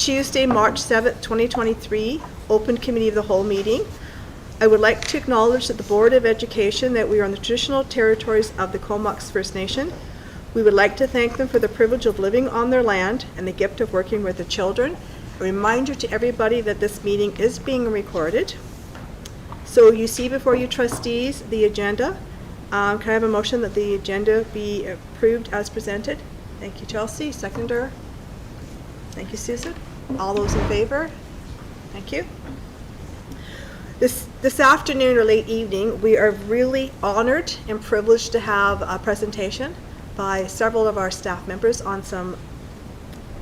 Tuesday, March 7th, 2023, open committee of the whole meeting. I would like to acknowledge that the Board of Education that we are on the traditional territories of the Comox First Nation. We would like to thank them for the privilege of living on their land and the gift of working with the children. A reminder to everybody that this meeting is being recorded. So you see before you trustees the agenda. Can I have a motion that the agenda be approved as presented? Thank you, Chelsea. Seconder. Thank you, Susan. All those in favor? Thank you. This afternoon or late evening, we are really honored and privileged to have a presentation by several of our staff members on some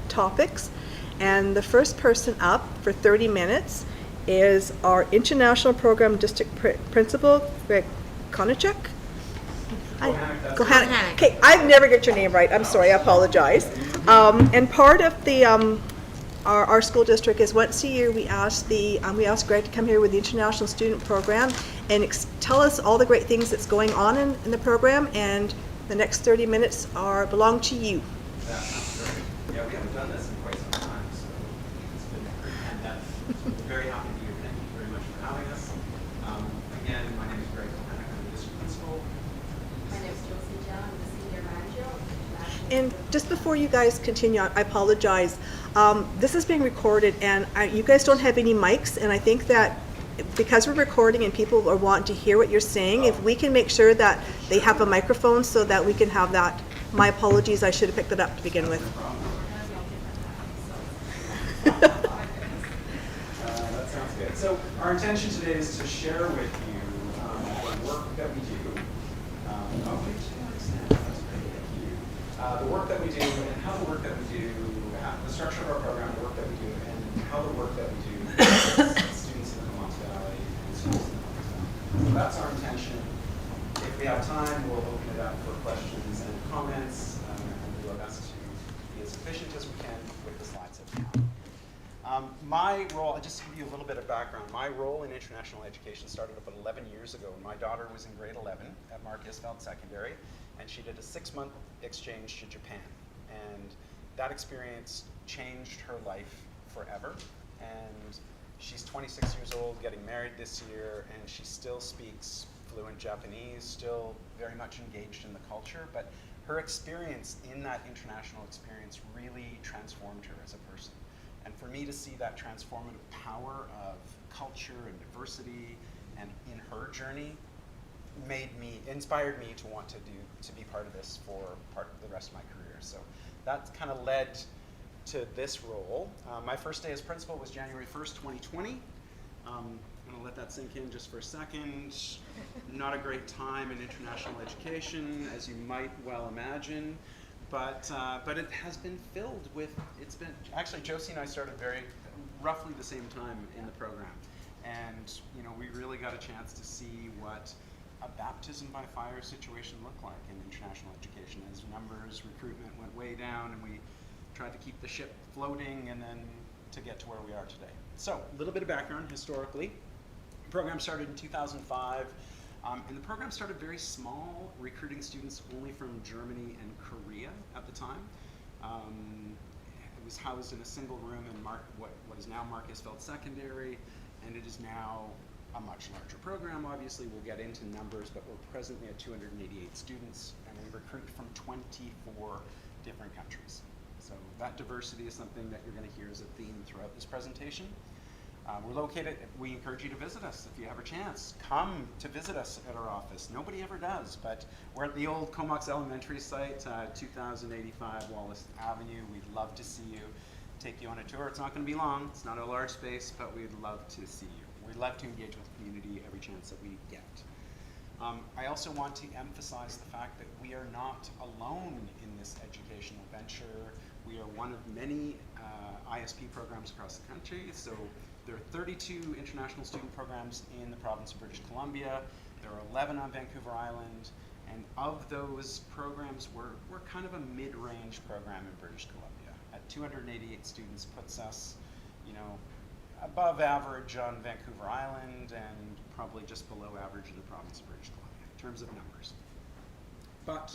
topics. And the first person up for 30 minutes is our International Program District Principal, Greg Konachuk. Kohanek. Okay, I never get your name right. I'm sorry, I apologize. And part of the our school district is once a year we ask Greg to come here with the International Student Program and tell us all the great things that's going on in the program. And the next 30 minutes belong to you. That sounds great. Yeah, we haven't done this in quite some time, so it's been pretty in-depth. We're very happy to be here. Thank you very much for having us. Again, my name is Greg Kohanek. I'm the district principal. My name is Josie John. I'm the senior manager of International. And just before you guys continue, I apologize. This is being recorded, and you guys don't have any mics, and I think that because we're recording and people are wanting to hear what you're saying, if we can make sure that they have a microphone so that we can have that. My apologies, I should have picked it up to begin with. That sounds good. So our intention today is to share with you the work that we do. The work that we do and how the work that we do, the structure of our program, the work that we do, and how the work that we do affects students in the Comox Valley and schools in the Comox Valley. So that's our intention. If we have time, we'll open it up for questions and comments, and do our best to be as efficient as we can with the slides that we have. My role, I'll just give you a little bit of background. My role in international education started about 11 years ago. My daughter was in grade 11 at Mark Isfeld Secondary, and she did a 6-month exchange to Japan. And that experience changed her life forever. And she's 26 years old, getting married this year, and she still speaks fluent Japanese, still very much engaged in the culture. But her experience in that international experience really transformed her as a person. And for me to see that transformative power of culture and diversity and in her journey inspired me to want to be part of this for part of the rest of my career. So that kind of led to this role. My first day as principal was January 1st, 2020. I'm going to let that sink in just for a second. Not a great time in international education, as you might well imagine. But it has been filled with, actually Josie and I started roughly the same time in the program. And we really got a chance to see what a baptism by fire situation looked like in international education as numbers, recruitment went way down, and we tried to keep the ship floating and then to get to where we are today. So a little bit of background historically. The program started in 2005. And the program started very small, recruiting students only from Germany and Korea at the time. It was housed in a single room in what is now Mark Isfeld Secondary, and it is now a much larger program. Obviously, we'll get into numbers, but we're presently at 288 students, and we recruit from 24 different countries. So that diversity is something that you're going to hear as a theme throughout this presentation. We encourage you to visit us if you have a chance. Come to visit us at our office. Nobody ever does, but we're at the old Comox Elementary site, 2085 Wallace Avenue. We'd love to see you, take you on a tour. It's not going to be long. It's not a large space, but we'd love to see you. We'd love to engage with the community every chance that we get. I also want to emphasize the fact that we are not alone in this educational venture. We are one of many ISP programs across the country. So there are 32 international student programs in the province of British Columbia. There are 11 on Vancouver Island. And of those programs, we're kind of a mid-range program in British Columbia. At 288 students puts us, above average on Vancouver Island and probably just below average in the province of British Columbia in terms of numbers. But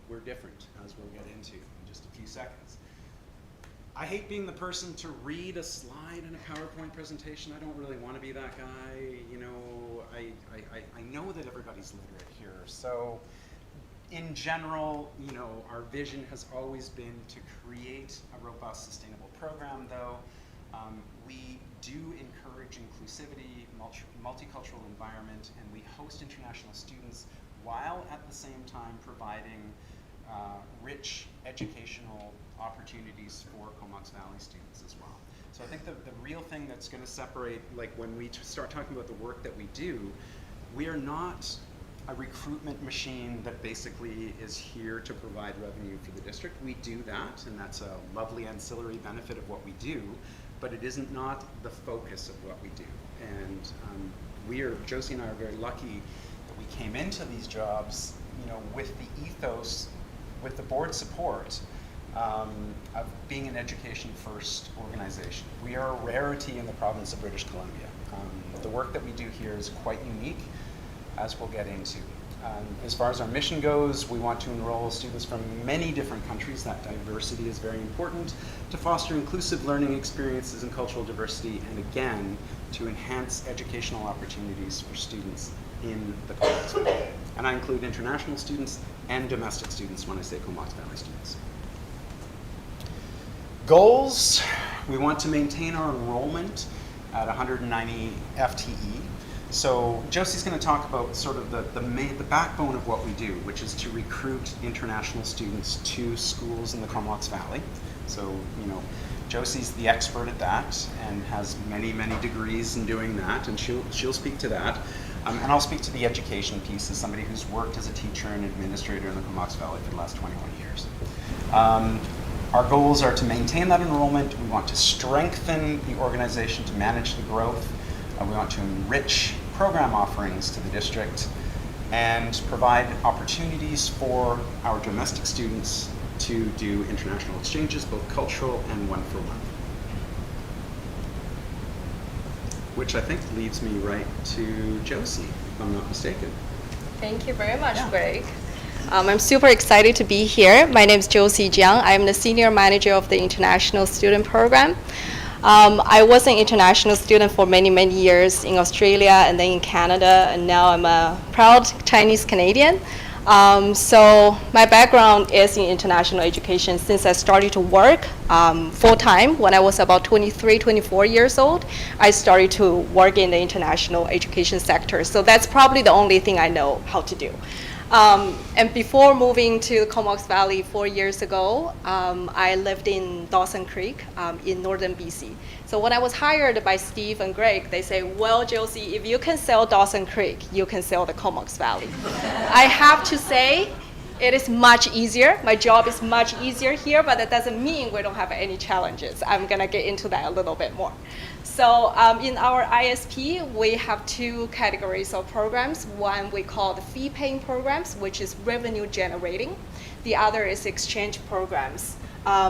we're different, as we'll get into in just a few seconds. I hate being the person to read a slide in a PowerPoint presentation. I don't really want to be that guy. You know, I know that everybody's literate here. So in general, you know, our vision has always been to create a robust, sustainable program, though. We do encourage inclusivity, multicultural environment, and we host international students while at the same time providing rich educational opportunities for Comox Valley students as well. So I think the real thing that's going to separate, like when we start talking about the work that we do, we are not a recruitment machine that basically is here to provide revenue for the district. We do that, and that's a lovely ancillary benefit of what we do, but it isn't not the focus of what we do. And Josie and I are very lucky that we came into these jobs, you know, with the ethos, with the board support of being an education first organization. We are a rarity in the province of British Columbia. The work that we do here is quite unique, as we'll get into. As far as our mission goes, we want to enroll students from many different countries. That diversity is very important to foster inclusive learning experiences and cultural diversity, and again, to enhance educational opportunities for students in the Comox Valley. And I include international students and domestic students when I say Comox Valley students. Goals: we want to maintain our enrollment at 190 FTE. So Josie's going to talk about sort of the backbone of what we do, which is to recruit international students to schools in the Comox Valley. So, you know, Josie's the expert at that and has many, many degrees in doing that, and she'll speak to that. And I'll speak to the education piece as somebody who's worked as a teacher and administrator in the Comox Valley for the last 21 years. Our goals are to maintain that enrollment. We want to strengthen the organization to manage the growth. We want to enrich program offerings to the district and provide opportunities for our domestic students to do international exchanges, both cultural and one-for-one. Which I think leads me right to Josie, if I'm not mistaken. Thank you very much, Greg. I'm super excited to be here. My name is Josie Jiang. I'm the Senior Manager of the International Student Program. I was an international student for many, many years in Australia and then in Canada, and now I'm a proud Chinese Canadian. So my background is in international education since I started to work full-time when I was about 23, 24 years old. I started to work in the international education sector. So that's probably the only thing I know how to do. And before moving to Comox Valley 4 years ago, I lived in Dawson Creek in northern BC. So when I was hired by Steve and Greg, they say, well, Josie, if you can sell Dawson Creek, you can sell the Comox Valley. I have to say, it is much easier. My job is much easier here, but that doesn't mean we don't have any challenges. I'm gonna get into that a little bit more. So in our ISP, we have two categories of programs. One we call the fee-paying programs, which is revenue generating. The other is exchange programs,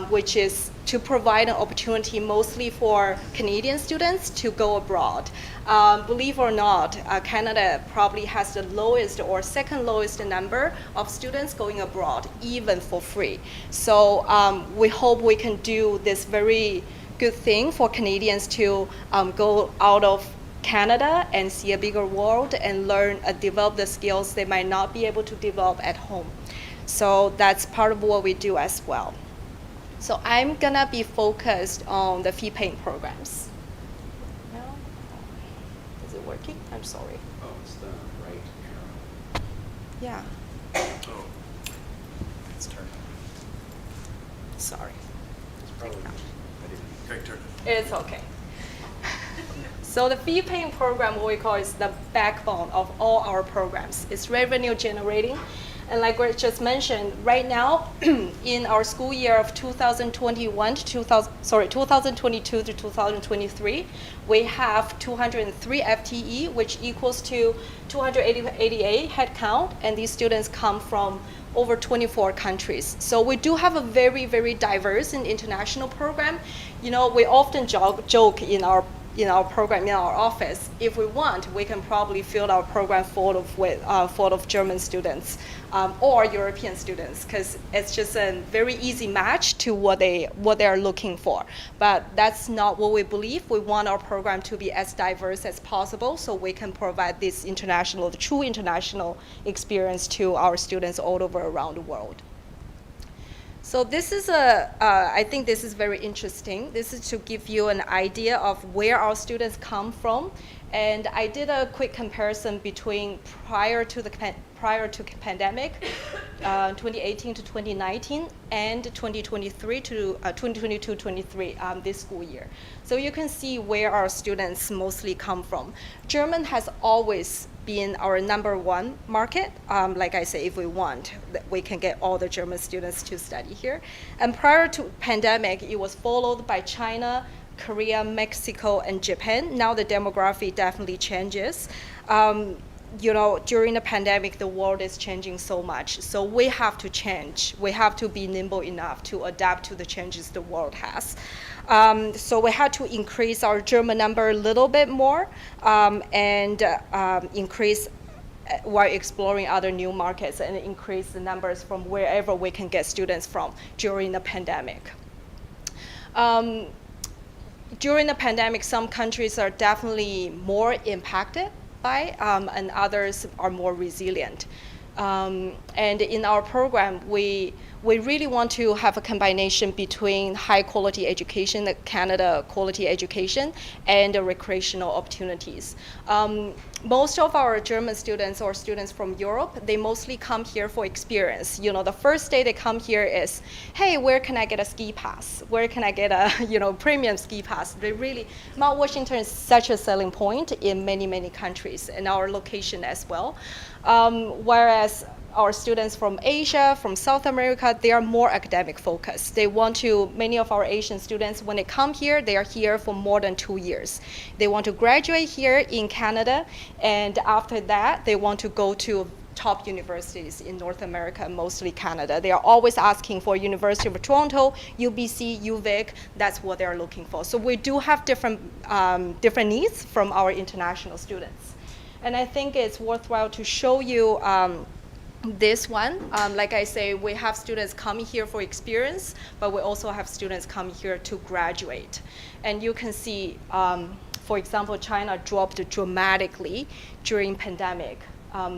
which is to provide an opportunity mostly for Canadian students to go abroad. Believe it or not, Canada probably has the lowest or second lowest number of students going abroad, even for free. So we hope we can do this very good thing for Canadians to go out of Canada and see a bigger world and learn, develop the skills they might not be able to develop at home. So that's part of what we do as well. So I'm gonna be focused on the fee-paying programs. No? Is it working? I'm sorry. Oh, it's the right arrow. Yeah, Oh, it's turned. sorry. It's probably, I didn't. Greg turned it. It's okay. So the fee-paying program, what we call, is the backbone of all our programs. It's revenue generating. And like Greg just mentioned, right now, in our school year of 2022 to 2023, we have 203 FTE, which equals to 288 headcount, and these students come from over 24 countries. So we do have a very, very diverse and international program. You know, we often joke in our in our program in our office. If we want, we can probably fill our program full of German students or European students, because it's just a very easy match to what they are looking for. But that's not what we believe. We want our program to be as diverse as possible, so we can provide this the true international experience to our students all over around the world. So this is I think this is very interesting. This is to give you an idea of where our students come from. And I did a quick comparison between prior to pandemic, 2018 to 2019, and 2023 to 2022-23 this school year. So you can see where our students mostly come from. German has always been our #1 market. Like I say, if we want, we can get all the German students to study here. And prior to pandemic, it was followed by China, Korea, Mexico, and Japan. Now the demography definitely changes. During the pandemic, the world is changing so much. So we have to change. We have to be nimble enough to adapt to the changes the world has. So we had to increase our German number a little bit more and increase while exploring other new markets and increase the numbers from wherever we can get students from during the pandemic. During the pandemic, some countries are definitely more impacted by, and others are more resilient. And in our program, we really want to have a combination between high quality education, the Canada quality education, and the recreational opportunities. Most of our German students or students from Europe, they mostly come here for experience. The first day they come here is, hey, where can I get a ski pass? Where can I get a premium ski pass? Mount Washington is such a selling point in many, many countries, and our location as well. Whereas our students from Asia, from South America, they are more academic focused. Many of our Asian students, when they come here, they are here for more than 2 years. They want to graduate here in Canada, and after that, they want to go to top universities in North America, mostly Canada. They are always asking for University of Toronto, UBC, UVic. That's what they are looking for. So we do have different needs from our international students. And I think it's worthwhile to show you this one. Like I say, we have students coming here for experience, but we also have students coming here to graduate. And you can see, for example, China dropped dramatically during pandemic.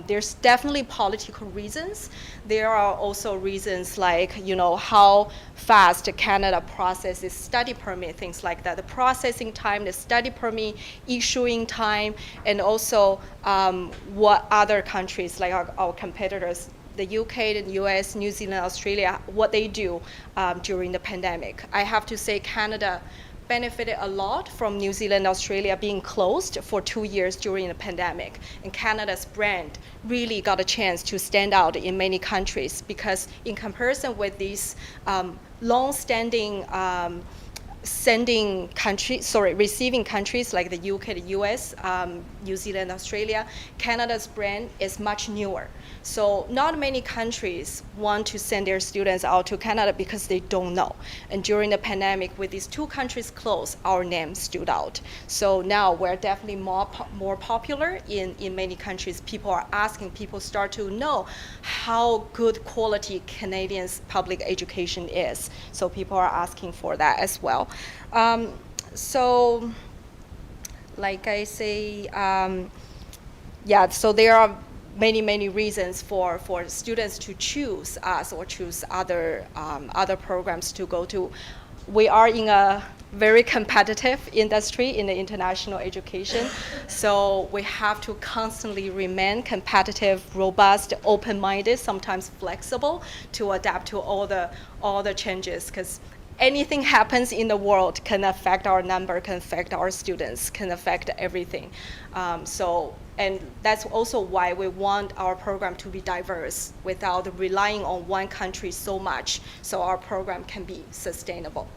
There's definitely political reasons. There are also reasons like, how fast Canada processes study permit, things like that. The processing time, the study permit issuing time, and also what other countries, like our competitors, the UK, the US, New Zealand, Australia, what they do during the pandemic. I have to say Canada benefited a lot from New Zealand, Australia being closed for 2 years during the pandemic. And Canada's brand really got a chance to stand out in many countries, because in comparison with these long-standing receiving countries like the UK, the US, New Zealand, Australia, Canada's brand is much newer. So not many countries want to send their students out to Canada because they don't know. And during the pandemic, with these 2 countries closed, our name stood out. So now we're definitely more popular in many countries. People start to know how good quality Canadians' public education is. So people are asking for that as well. So like I say, so there are many reasons for students to choose us or choose other programs to go to. We are in a very competitive industry in the international education, so we have to constantly remain competitive, robust, open-minded, sometimes flexible, to adapt to all the changes, because anything happens in the world can affect our number, can affect our students, can affect everything. And that's also why we want our program to be diverse without relying on one country so much, so our program can be sustainable.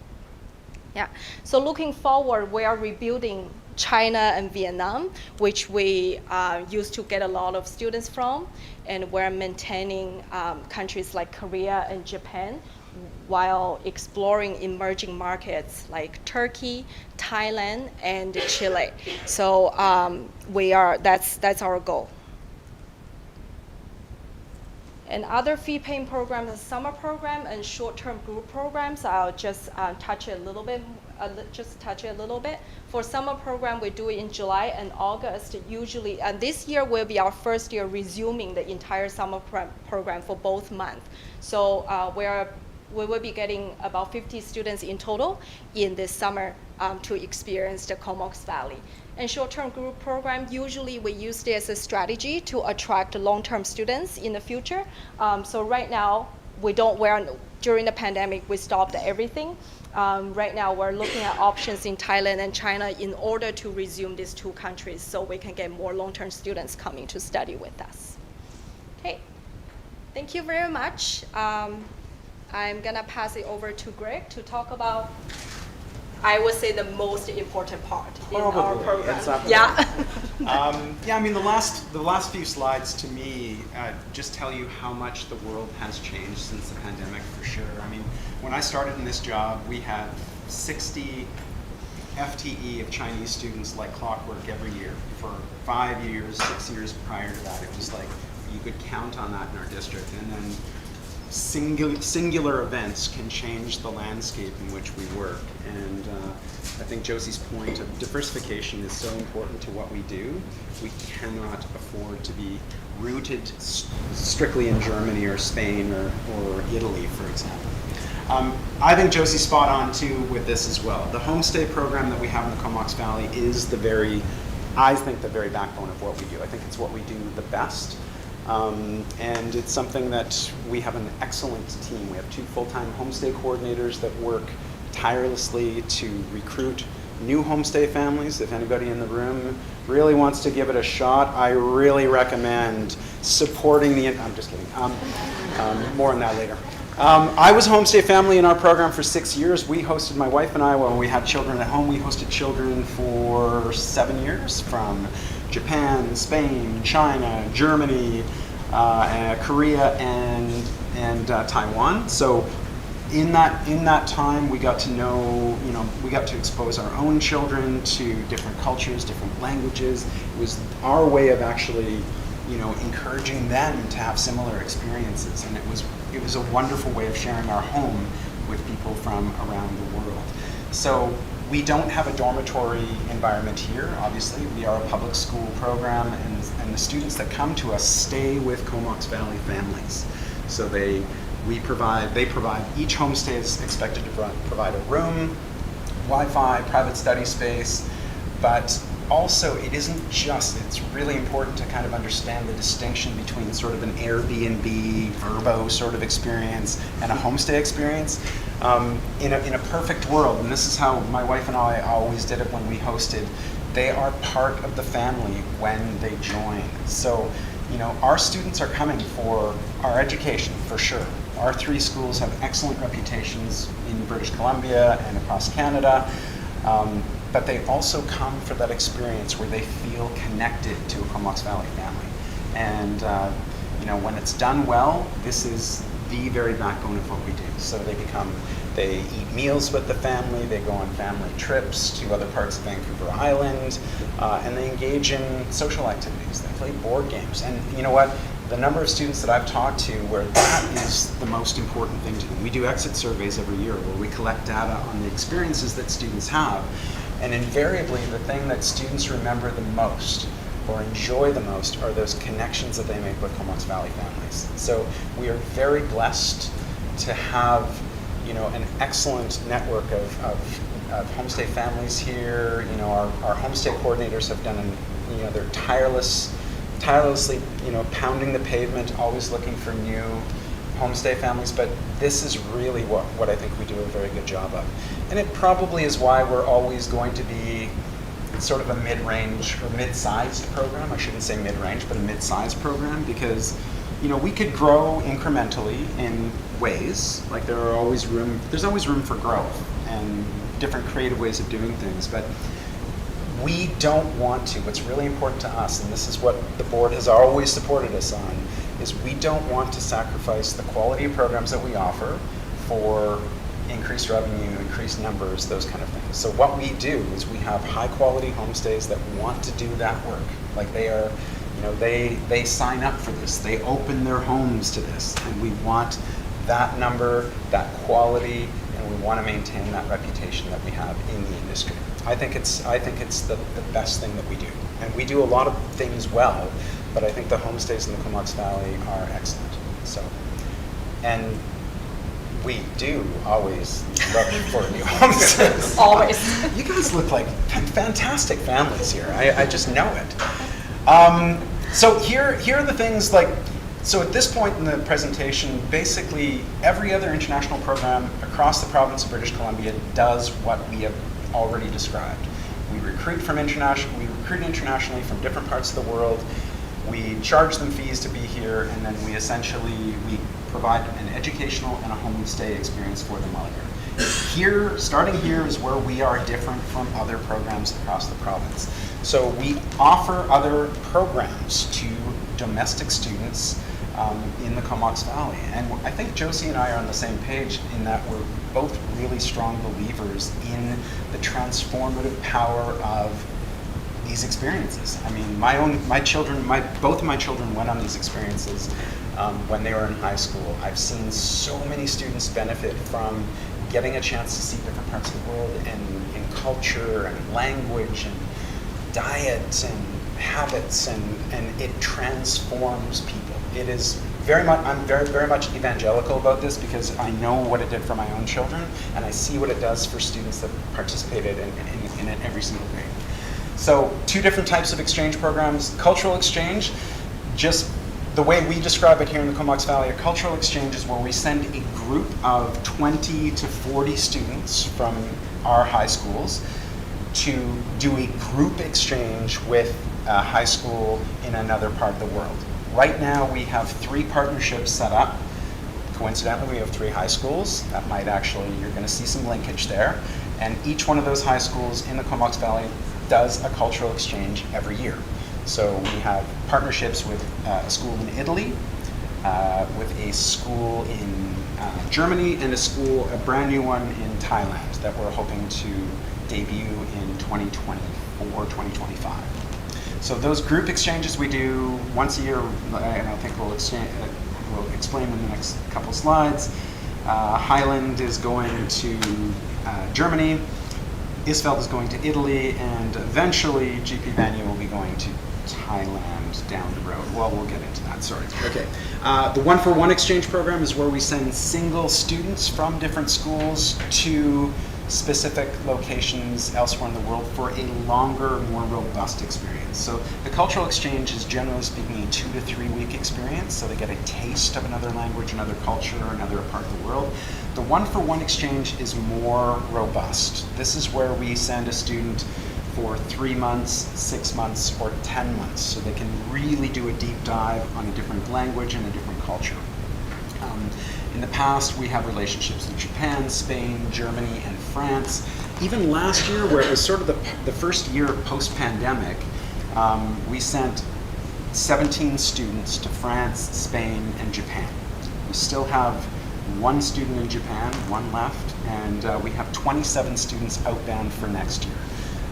Yeah. So looking forward, we are rebuilding China and Vietnam, which we used to get a lot of students from, and we're maintaining countries like Korea and Japan, while exploring emerging markets like Turkey, Thailand, and Chile. So that's our goal. And other fee-paying programs, the summer program and short-term group programs, I'll just touch it a little bit. For summer program, we do it in July and August usually. And this year will be our first year resuming the entire summer program for both months. So we will be getting about 50 students in total in this summer to experience the Comox Valley. And short-term group program, usually we use this as a strategy to attract long-term students in the future. So right now, during the pandemic, we stopped everything. Right now, we're looking at options in Thailand and China in order to resume these two countries so we can get more long-term students coming to study with us. Okay, thank you very much. I'm gonna pass it over to Greg to talk about, I would say, the most important part in our program. Yeah. Yeah, I mean, the last few slides to me just tell you how much the world has changed since the pandemic, for sure. I mean, when I started in this job, we had 60 FTE of Chinese students like clockwork every year. For 5 years, 6 years prior to that, it was like you could count on that in our district. And then singular events can change the landscape in which we work. And I think Josie's point of diversification is so important to what we do. We cannot afford to be rooted strictly in Germany or Spain or Italy, for example. I think Josie's spot on too with this as well. The homestay program that we have in the Comox Valley is the very backbone of what we do. I think it's what we do the best. And it's something that we have an excellent team. We have 2 full-time homestay coordinators that work tirelessly to recruit new homestay families. If anybody in the room really wants to give it a shot, I really recommend supporting I'm just kidding. More on that later. I was a homestay family in our program for 6 years. We hosted, my wife and I, when we had children at home, we hosted children for 7 years from Japan, Spain, China, Germany, Korea, and Taiwan. So in that time, we got to know, we got to expose our own children to different cultures, different languages. It was our way of actually, encouraging them to have similar experiences, and it was a wonderful way of sharing our home with people from around the world. So we don't have a dormitory environment here, obviously. We are a public school program, and the students that come to us stay with Comox Valley families. So they provide, each homestay is expected to provide a room, Wi-Fi, private study space, but also it's really important to kind of understand the distinction between sort of an Airbnb, Vrbo sort of experience and a homestay experience. In a perfect world, and this is how my wife and I always did it when we hosted, they are part of the family when they join. So, our students are coming for our education, for sure. Our 3 schools have excellent reputations in British Columbia and across Canada. But they also come for that experience where they feel connected to a Comox Valley family. And when it's done well, this is the very backbone of what we do. So they eat meals with the family, they go on family trips to other parts of Vancouver Island, and they engage in social activities. They play board games. And you know what? The number of students that I've talked to where that is the most important thing to them. We do exit surveys every year where we collect data on the experiences that students have. And invariably, the thing that students remember the most or enjoy the most are those connections that they make with Comox Valley families. So we are very blessed to have, an excellent network of homestay families here. Our homestay coordinators have done, they're tirelessly, pounding the pavement, always looking for new homestay families, but this is really what I think we do a very good job of. And it probably is why we're always going to be sort of a mid-range or mid-sized program. I shouldn't say mid-range, but a mid-sized program, because we could grow incrementally in ways, like there's always room for growth and different creative ways of doing things, but we don't want to. What's really important to us, and this is what the board has always supported us on, is we don't want to sacrifice the quality of programs that we offer for increased revenue, increased numbers, those kind of things. So what we do is we have high quality homestays that want to do that work. Like they are, you know, they sign up for this, they open their homes to this, and we want that number, that quality, and we want to maintain that reputation that we have in the industry. I think it's the best thing that we do. And we do a lot of things well, but I think the homestays in the Comox Valley are excellent. So, and we do always look for new homestays. Always. You guys look like fantastic families here. I just know it. So here are the things like, so at this point in the presentation, basically every other international program across the province of British Columbia does what we have already described. We recruit internationally from different parts of the world. We charge them fees to be here, and then we provide an educational and a homestay experience for them while here. Here, starting here is where we are different from other programs across the province. So we offer other programs to domestic students in the Comox Valley. And I think Josie and I are on the same page in that we're both really strong believers in the transformative power of these experiences. I mean, both of my children went on these experiences when they were in high school. I've seen so many students benefit from getting a chance to see different parts of the world and in culture and language and diet and habits, and it transforms people. It is very much, I'm very much evangelical about this because I know what it did for my own children, and I see what it does for students that participated in it every single day. So 2 different types of exchange programs. Cultural exchange, just the way we describe it here in the Comox Valley, a cultural exchange is where we send a group of 20 to 40 students from our high schools to do a group exchange with a high school in another part of the world. Right now we have 3 partnerships set up. Coincidentally, we have 3 high schools. That might actually, you're going to see some linkage there. And each one of those high schools in the Comox Valley does a cultural exchange every year. So we have partnerships with a school in Italy, with a school in Germany, and a brand new one in Thailand that we're hoping to debut in 2024, 2025. So those group exchanges we do once a year, and I think we'll explain in the next couple slides. Highland is going to Germany, Isfeld is going to Italy, and eventually GP Vanier will be going to Thailand down the road. Well, we'll get into that, sorry. Okay. The 1-for-1 exchange program is where we send single students from different schools to specific locations elsewhere in the world for a longer, more robust experience. So the cultural exchange is generally speaking a 2 to 3 week experience, so they get a taste of another language, another culture, another part of the world. The 1-for-1 exchange is more robust. This is where we send a student for 3 months, 6 months, or 10 months, so they can really do a deep dive on a different language and a different culture. In the past, we have relationships with Japan, Spain, Germany, and France. Even last year, where it was sort of the first year post-pandemic, we sent 17 students to France, Spain, and Japan. We still have 1 student in Japan, 1 left, and we have 27 students outbound for next year.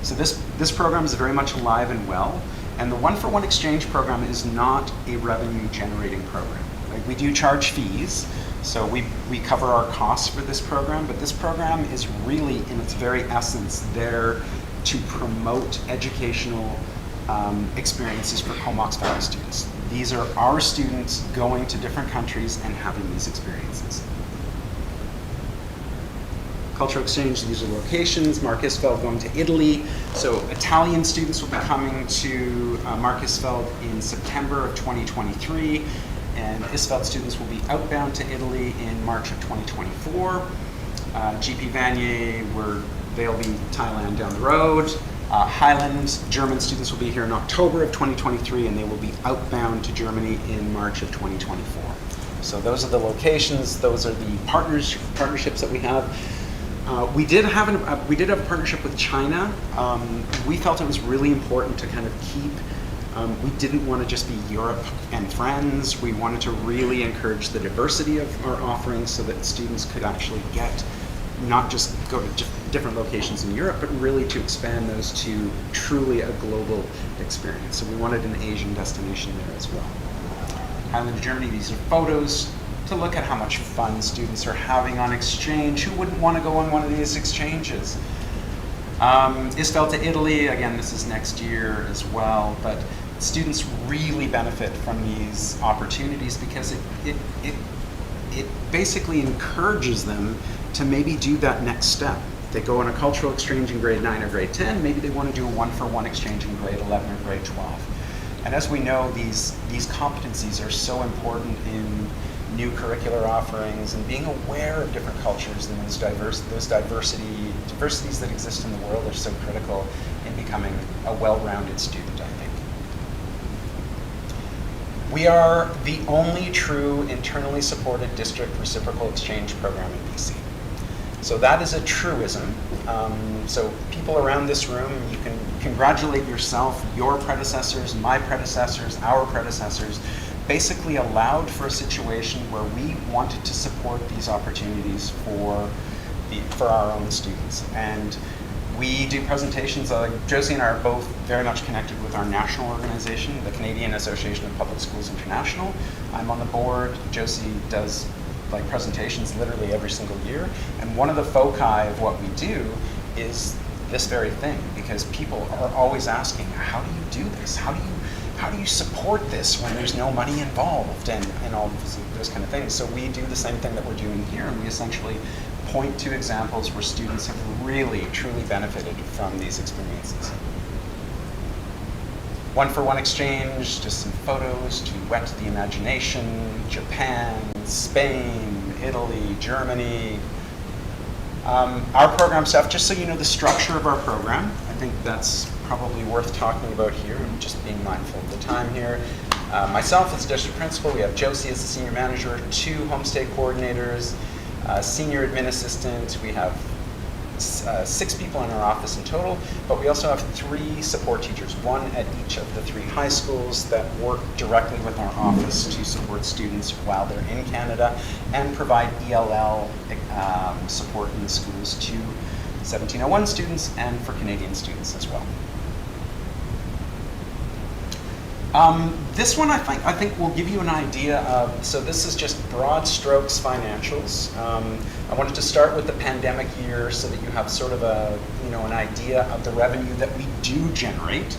So this program is very much alive and well, and the 1-for-1 exchange program is not a revenue-generating program. Like, we do charge fees, so we cover our costs for this program, but this program is really, in its very essence, there to promote educational experiences for Comox Valley students. These are our students going to different countries and having these experiences. Cultural exchange, these are locations. Mark Isfeld going to Italy. So Italian students will be coming to Mark Isfeld in September of 2023. And Isfeld students will be outbound to Italy in March of 2024. GP Vanier, they'll be Thailand down the road. Highland, German students will be here in October of 2023, and they will be outbound to Germany in March of 2024. So those are the locations, those are the partnerships that we have. We did have a partnership with China. We felt it was really important to kind of keep We didn't want to just be Europe and friends. We wanted to really encourage the diversity of our offerings so that students could actually get, not just go to different locations in Europe, but really to expand those to truly a global experience. So we wanted an Asian destination there as well. Highland of Germany, these are photos to look at how much fun students are having on exchange. Who wouldn't want to go on one of these exchanges? ISFEL to Italy, again, this is next year as well, but students really benefit from these opportunities because it basically encourages them to maybe do that next step. They go on a cultural exchange in grade 9 or grade 10, maybe they want to do a one-for-one exchange in grade 11 or grade 12. And as we know, these competencies are so important in new curricular offerings and being aware of different cultures and those diversities that exist in the world are so critical in becoming a well-rounded student, I think. We are the only true internally supported district reciprocal exchange program in BC. So that is a truism. So people around this room, you can congratulate yourself, your predecessors, my predecessors, our predecessors, basically allowed for a situation where we wanted to support these opportunities for our own students. And we do presentations. Josie and I are both very much connected with our national organization, the Canadian Association of Public Schools International. I'm on the board. Josie does presentations literally every single year. And one of the foci of what we do is this very thing, because people are always asking, how do you do this? How do you support this when there's no money involved and all those kind of things? So we do the same thing that we're doing here, and we essentially point to examples where students have really, truly benefited from these experiences. One-for-one exchange, just some photos to whet the imagination. Japan, Spain, Italy, Germany. Our program stuff, just so you know the structure of our program, I think that's probably worth talking about here. I'm just being mindful of the time here. Myself as district principal, we have Josie as the senior manager, 2 homestay coordinators, senior admin assistant. We have 6 people in our office in total, but we also have 3 support teachers, 1 at each of the 3 high schools that work directly with our office to support students while they're in Canada and provide ELL support in the schools to 1701 students and for Canadian students as well. This one I think will give you an idea of, so this is just broad strokes financials. I wanted to start with the pandemic year so that you have sort of an idea of the revenue that we do generate.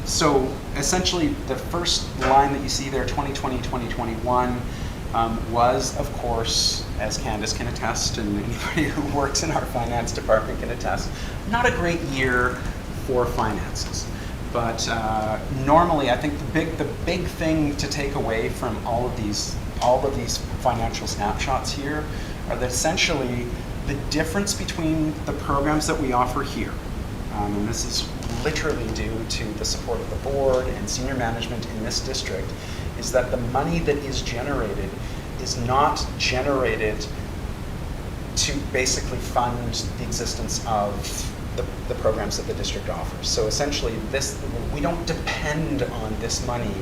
So essentially the first line that you see there, 2020, 2021, was, of course, as Candace can attest and anybody who works in our finance department can attest, not a great year for finances. But normally, I think the big thing to take away from all of these financial snapshots here are that essentially the difference between the programs that we offer here, and this is literally due to the support of the board and senior management in this district, is that the money that is generated is not generated to basically fund the existence of the programs that the district offers. So essentially, we don't depend on this money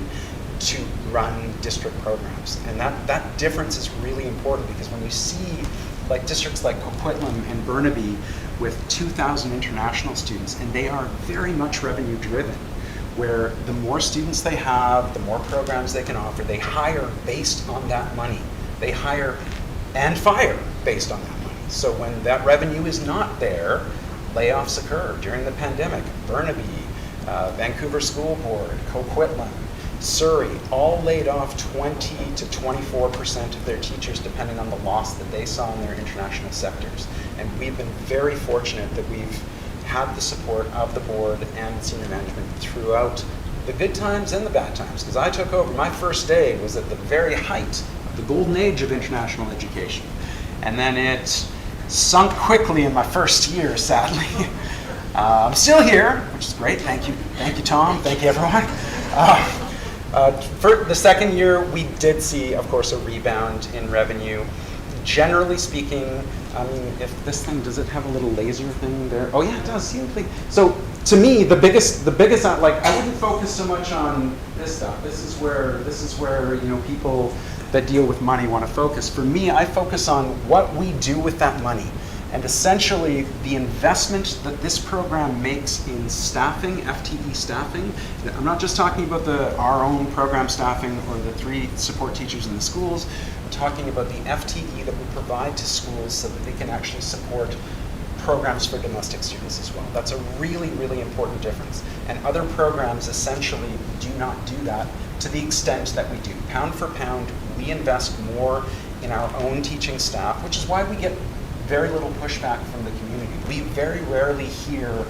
to run district programs. And that difference is really important, because when you see districts like Coquitlam and Burnaby with 2,000 international students, and they are very much revenue driven, where the more students they have, the more programs they can offer, they hire based on that money. They hire and fire based on that money. So when that revenue is not there, layoffs occur. During the pandemic, Burnaby, Vancouver School Board, Coquitlam, Surrey, all laid off 20 to 24% of their teachers, depending on the loss that they saw in their international sectors. And we've been very fortunate that we've had the support of the board and senior management throughout the good times and the bad times. Because I took over, my first day was at the very height of the golden age of international education. And then it sunk quickly in my first year, sadly. I'm still here, which is great. Thank you, Tom. Thank you, everyone. For the second year, we did see, of course, a rebound in revenue. Generally speaking, I mean, if this thing, does it have a little laser thing there? Oh yeah, it does. So to me, the biggest, like, I wouldn't focus so much on this stuff. This is where you know, people that deal with money want to focus. For me, I focus on what we do with that money, and essentially the investment that this program makes in staffing, FTE staffing. I'm not just talking about our own program staffing or the 3 support teachers in the schools. I'm talking about the FTE that we provide to schools so that they can actually support programs for domestic students as well. That's a really, really important difference. And other programs essentially do not do that to the extent that we do. Pound for pound, we invest more in our own teaching staff, which is why we get very little pushback from the community. We very rarely hear,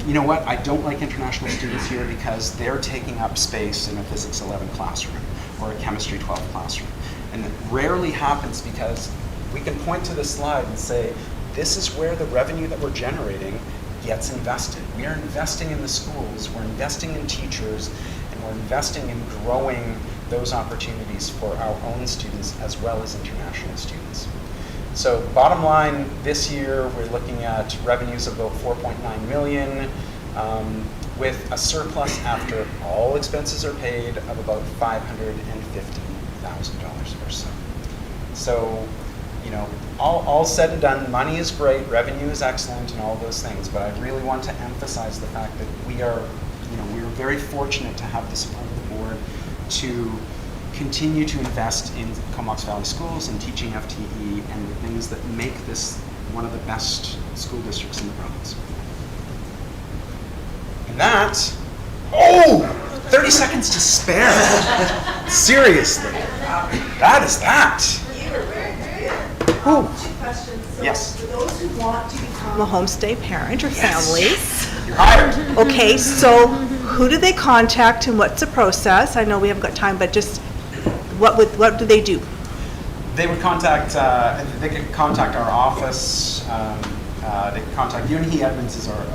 you know what, I don't like international students here because they're taking up space in a physics 11 classroom or a chemistry 12 classroom. And it rarely happens because we can point to the slide and say, this is where the revenue that we're generating gets invested. We are investing in the schools, we're investing in teachers, and we're investing in growing those opportunities for our own students as well as international students. So bottom line, this year we're looking at revenues of about 4.9 million with a surplus after all expenses are paid of about $550,000 or so. So, you know, all said and done, money is great, revenue is excellent, and all those things. But I really want to emphasize the fact that we are very fortunate to have the support of the board to continue to invest in Comox Valley Schools and teaching FTE and the things that make this one of the best school districts in the province. And that, 30 seconds to spare. Seriously, that is that. Two questions. So Yes. for those who want to become a homestay parent or family, You're hired. okay, so who do they contact and what's the process? I know we haven't got time, but just what do they do? They would contact, they could contact our office, they could contact Yunhee Edmonds as our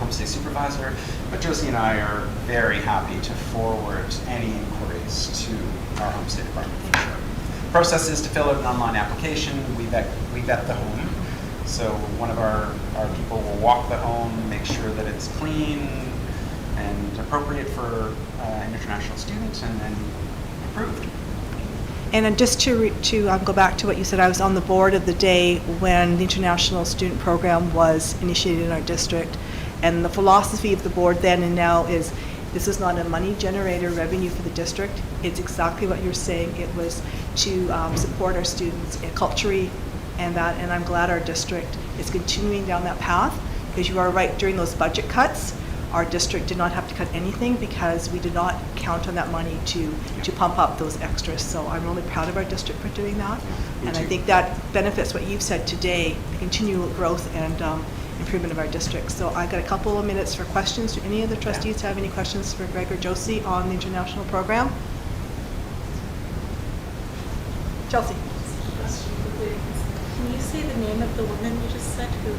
homestay supervisor, but Josie and I are very happy to forward any inquiries to our homestay department for sure. The process is to fill out an online application, we vet the home. So one of our people will walk the home, make sure that it's clean and appropriate for an international student, and then approved. And then just to go back to what you said, I was on the board of the day when the international student program was initiated in our district. And the philosophy of the board then and now is this is not a money generator revenue for the district. It's exactly what you're saying. It was to support our students culturally and that. And I'm glad our district is continuing down that path, because you are right, during those budget cuts, our district did not have to cut anything because we did not count on that money to pump up those extras. So I'm really proud of our district for doing that. And I think that benefits what you've said today, the continual growth and improvement of our district. So I got a couple of minutes for questions. Do any of the trustees have any questions for Greg or Josie on the international program? Chelsea. Can you say the name of the woman you just said who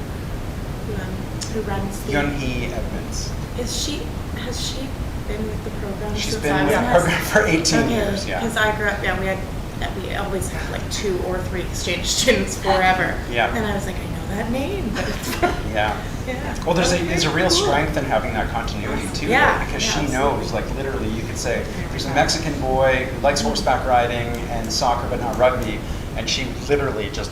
runs the... Yunhee Edmonds. Has she been with the program She's since been I with was the program for 18 years, yeah. Because I grew up, we always had like 2 or 3 exchange students forever. Yeah. And I was like, I know that name, but Yeah. yeah. Well, there's a real Cool. strength in having that continuity too, Yeah, though, because yeah, she knows, like literally, you could say, there's a Mexican boy who likes horseback riding and soccer, but not rugby, and she literally just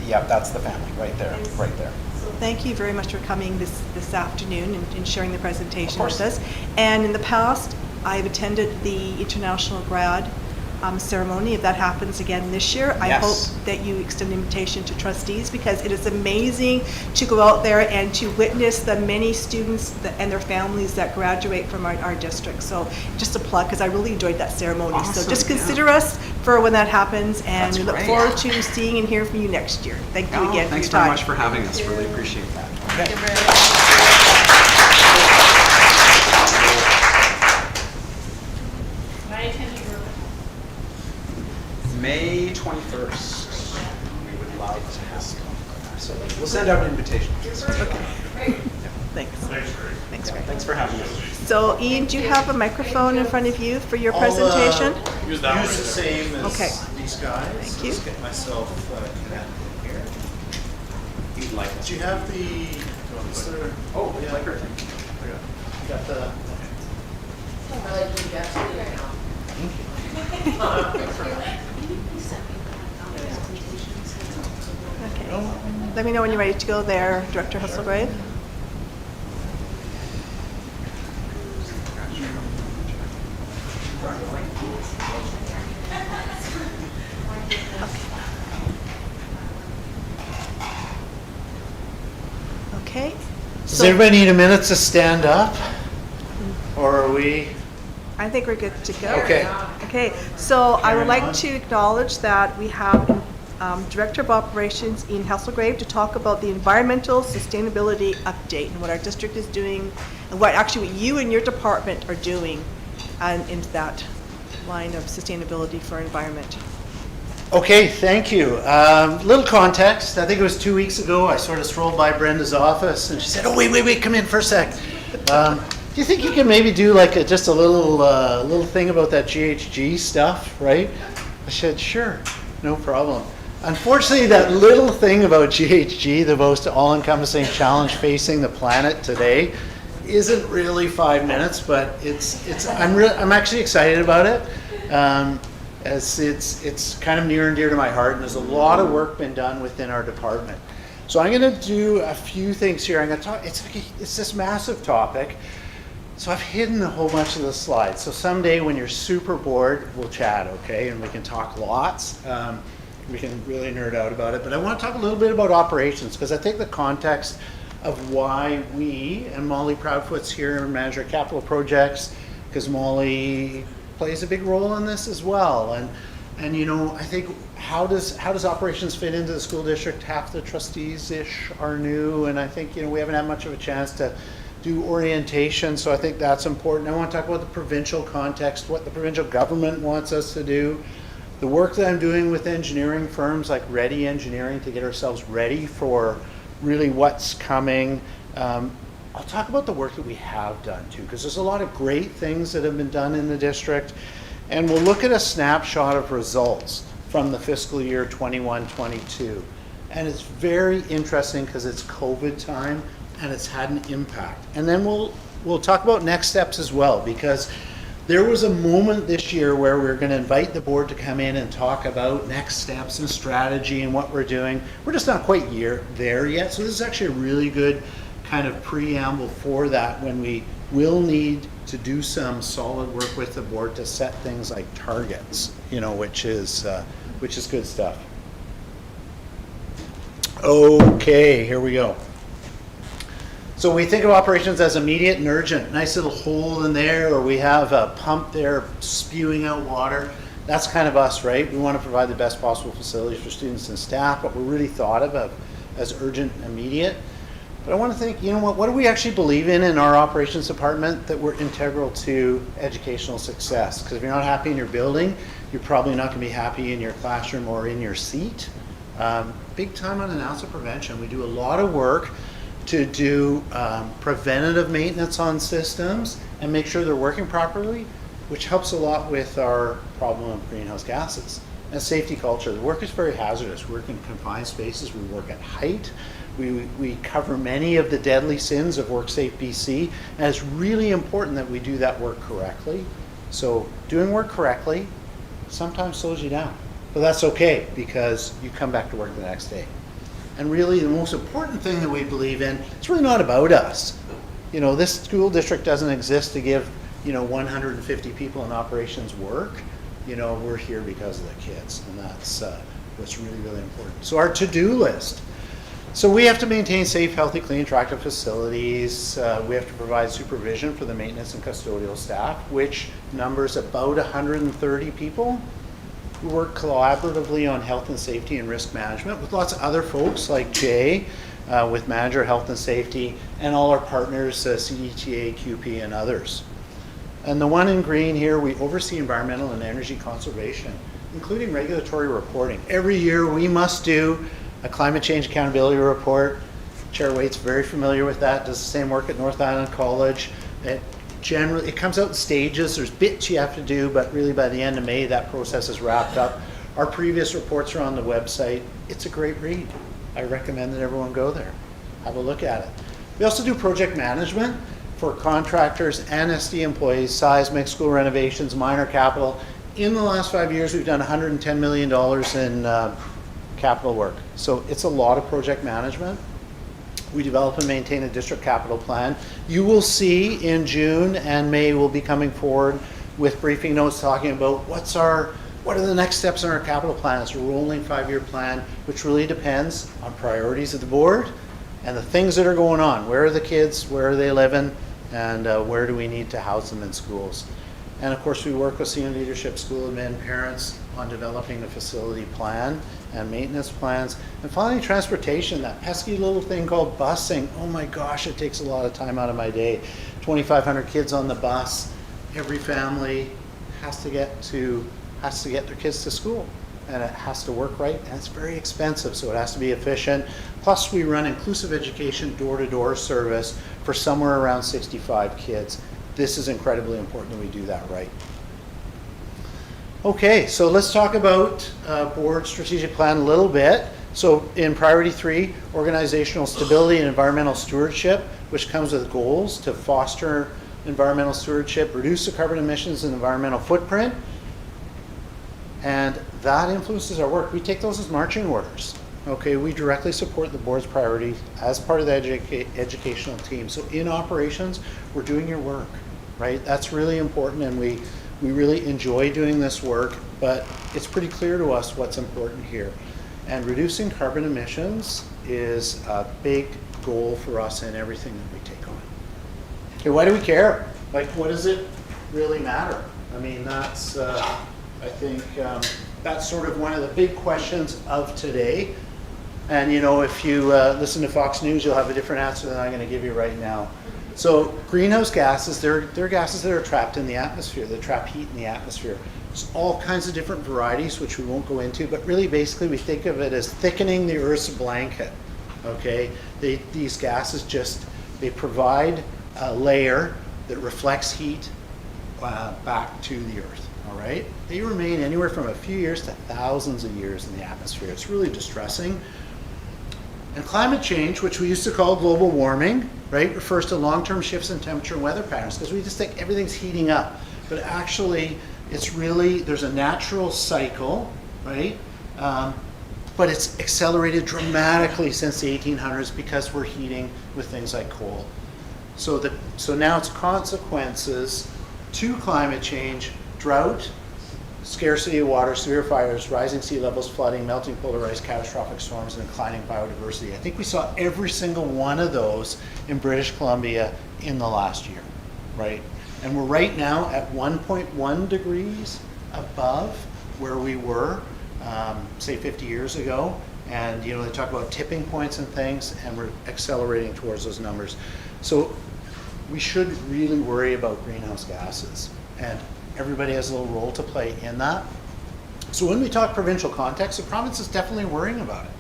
yeah, that's the family right there, right there. So thank you very much for coming this afternoon and sharing the presentation Of course. with us. And in the past, I've attended the international grad ceremony. If that happens again this year, I Yes. hope that you extend an invitation to trustees, because it is amazing to go out there and to witness the many students and their families that graduate from our district. So just a plug, because I really enjoyed that ceremony. Awesome, So just yeah. consider us for when that happens, and That's we look great. forward to seeing and hearing from you next year. Thank you again for Thanks your very time. much for having us. Really appreciate that. Okay. May 21st, we would like to have. So we'll send out an invitation. Thanks. Thanks, Greg. Thanks for having us. So Ian, do you have a microphone in front of you for your presentation? Use the same as Okay. these guys. Thank you. Let's get myself connected here. You'd like Do you have the Is there? Oh, clicker thing. You got the. Okay. Let me know when you're ready to go there, Director Husselgrave. Okay. Does So everybody need a minute to stand up? Or are we? I think we're good to go. Okay. Okay, so I would Carry on. like to acknowledge that we have Director of Operations Ian Hesselgrave to talk about the environmental sustainability update and what our district is doing and what actually what you and your department are doing in that line of sustainability for our environment. Okay, thank you. Little context. I think it was 2 weeks ago. I sort of strolled by Brenda's office, and she said, "Oh, wait, come in for a sec. Do you think you could maybe do like just a little thing about that GHG stuff, right?" I said, "Sure, no problem." Unfortunately, that little thing about GHG, the most all-encompassing challenge facing the planet today, isn't really 5 minutes, but I'm actually excited about it. As it's kind of near and dear to my heart, and there's a lot of work been done within our department. So I'm going to do a few things here. I'm going to talk. It's this massive topic. So I've hidden a whole bunch of the slides. So someday when you're super bored, we'll chat, okay, and we can talk lots. We can really nerd out about it. But I want to talk a little bit about operations because I think the context of why we and Molly Proudfoot's here, manager of capital projects, because Molly plays a big role in this as well. And you know, I think how does operations fit into the school district? Half the trustees-ish are new, and I think, you know, we haven't had much of a chance to do orientation, so I think that's important. I want to talk about the provincial context, what the provincial government wants us to do, the work that I'm doing with engineering firms like Ready Engineering to get ourselves ready for really what's coming. I'll talk about the work that we have done too, because there's a lot of great things that have been done in the district. And we'll look at a snapshot of results from the fiscal year 21-22. And it's very interesting because it's COVID time and it's had an impact. And then we'll talk about next steps as well, because there was a moment this year where we were going to invite the board to come in and talk about next steps and strategy and what we're doing. We're just not quite there yet. So this is actually a really good kind of preamble for that, when we will need to do some solid work with the board to set things like targets, you know, which is good stuff. Okay, here we go. So we think of operations as immediate and urgent. Nice little hole in there, or we have a pump there spewing out water. That's kind of us, right? We want to provide the best possible facilities for students and staff, but we're really thought of as urgent and immediate. But I want to think, you know what do we actually believe in our operations department that we're integral to educational success? Because if you're not happy in your building, you're probably not going to be happy in your classroom or in your seat. Big time on announcement prevention. We do a lot of work to do preventative maintenance on systems and make sure they're working properly, which helps a lot with our problem of greenhouse gases. And safety culture. The work is very hazardous. We work in confined spaces. We work at height. We cover many of the deadly sins of WorkSafe BC, and it's really important that we do that work correctly. So doing work correctly sometimes slows you down, but that's okay because you come back to work the next day. And really the most important thing that we believe in, it's really not about us. You know, this school district doesn't exist to give, 150 people in operations work. We're here because of the kids, and that's what's really, really important. So our to-do list. So we have to maintain safe, healthy, clean, attractive facilities. We have to provide supervision for the maintenance and custodial staff, which numbers about 130 people. We work collaboratively on health and safety and risk management with lots of other folks like Jay, with Manager of Health and Safety, and all our partners, CDTA, QP, and others. And the one in green here, we oversee environmental and energy conservation, including regulatory reporting. Every year we must do a climate change accountability report. Chair Waite's very familiar with that, does the same work at North Island College. It comes out in stages. There's bits you have to do, but really by the end of May, that process is wrapped up. Our previous reports are on the website. It's a great read. I recommend that everyone go there, have a look at it. We also do project management for contractors and SD employees, seismic, school renovations, minor capital. In the last 5 years, we've done $110 million in capital work. So it's a lot of project management. We develop and maintain a district capital plan. You will see in June and May we'll be coming forward with briefing notes talking about what are the next steps in our capital plan. It's a rolling 5-year plan, which really depends on priorities of the board and the things that are going on. Where are the kids? Where are they living? And where do we need to house them in schools? And of course, we work with senior leadership, school admin, parents on developing the facility plan and maintenance plans. And finally, transportation, that pesky little thing called busing. Oh my gosh, it takes a lot of time out of my day. 2,500 kids on the bus. Every family has to get their kids to school, and it has to work right, and it's very expensive, so it has to be efficient. Plus, we run inclusive education door-to-door service for somewhere around 65 kids. This is incredibly important that we do that right. Okay, so let's talk about board strategic plan a little bit. So in priority 3, organizational stability and environmental stewardship, which comes with goals to foster environmental stewardship, reduce the carbon emissions and environmental footprint, and that influences our work. We take those as marching orders. Okay, we directly support the board's priorities as part of the educational team. So in operations, we're doing your work, right? That's really important, and we really enjoy doing this work, but it's pretty clear to us what's important here. And reducing carbon emissions is a big goal for us in everything that we take on. Okay, why do we care? Like, what does it really matter? I mean, that's, I think, that's sort of one of the big questions of today. And you know, if you listen to Fox News, you'll have a different answer than I'm going to give you right now. So greenhouse gases, they're gases that are trapped in the atmosphere, that trap heat in the atmosphere. There's all kinds of different varieties, which we won't go into, but really basically we think of it as thickening the Earth's blanket, okay? These gases they provide a layer that reflects heat back to the Earth, all right? They remain anywhere from a few years to thousands of years in the atmosphere. It's really distressing. And climate change, which we used to call global warming, right, refers to long-term shifts in temperature and weather patterns, because we just think everything's heating up. But actually, there's a natural cycle, right? But it's accelerated dramatically since the 1800s because we're heating with things like coal. So now it's consequences to climate change: drought, scarcity of water, severe fires, rising sea levels, flooding, melting polar ice, catastrophic storms, and declining biodiversity. I think we saw every single one of those in British Columbia in the last year, right? And we're right now at 1.1 degrees above where we were, say 50 years ago. And you know, they talk about tipping points and things, and we're accelerating towards those numbers. So we should really worry about greenhouse gases, and everybody has a little role to play in that. So when we talk provincial context, the province is definitely worrying about it.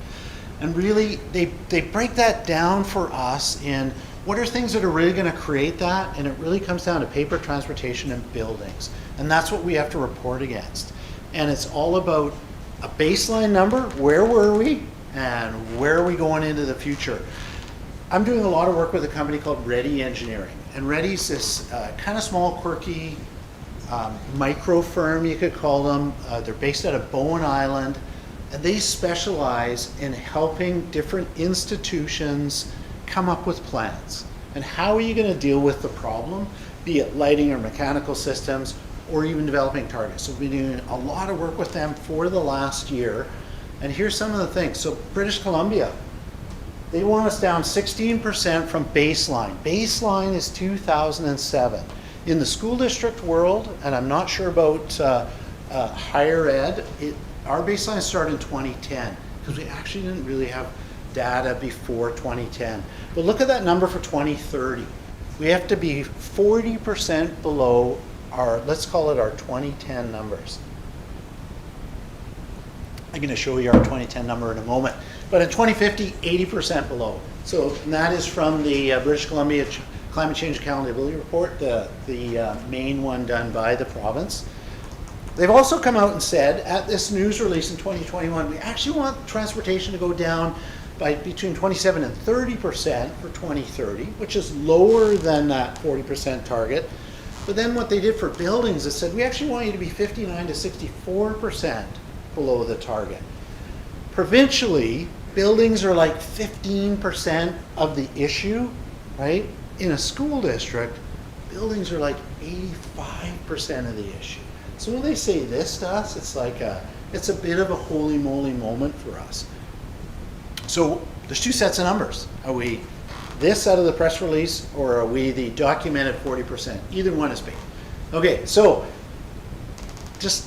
And really, they break that down for us in what are things that are really going to create that, and it really comes down to paper, transportation, and buildings. And that's what we have to report against. And it's all about a baseline number, where were we, and where are we going into the future. I'm doing a lot of work with a company called Ready Engineering. And Ready's this kind of small, quirky, micro firm, you could call them. They're based out of Bowen Island, and they specialize in helping different institutions come up with plans. And how are you going to deal with the problem, be it lighting or mechanical systems, or even developing targets. So we've been doing a lot of work with them for the last year. And here's some of the things. So British Columbia, they want us down 16% from baseline. Baseline is 2007. In the school district world, and I'm not sure about higher ed, our baseline started in 2010 because we actually didn't really have data before 2010. But look at that number for 2030. We have to be 40% below our, let's call it our 2010 numbers. I'm going to show you our 2010 number in a moment. But in 2050, 80% below. So that is from the British Columbia Climate Change Accountability Report, the main one done by the province. They've also come out and said at this news release in 2021, we actually want transportation to go down by between 27 and 30% for 2030, which is lower than that 40% target. But then what they did for buildings is said, we actually want you to be 59 to 64% below the target. Provincially, buildings are like 15% of the issue, right? In a school district, buildings are like 85% of the issue. So when they say this to us, it's a bit of a holy moly moment for us. So there's two sets of numbers. Are we this out of the press release, or are we the documented 40%? Either one is big. Okay, so just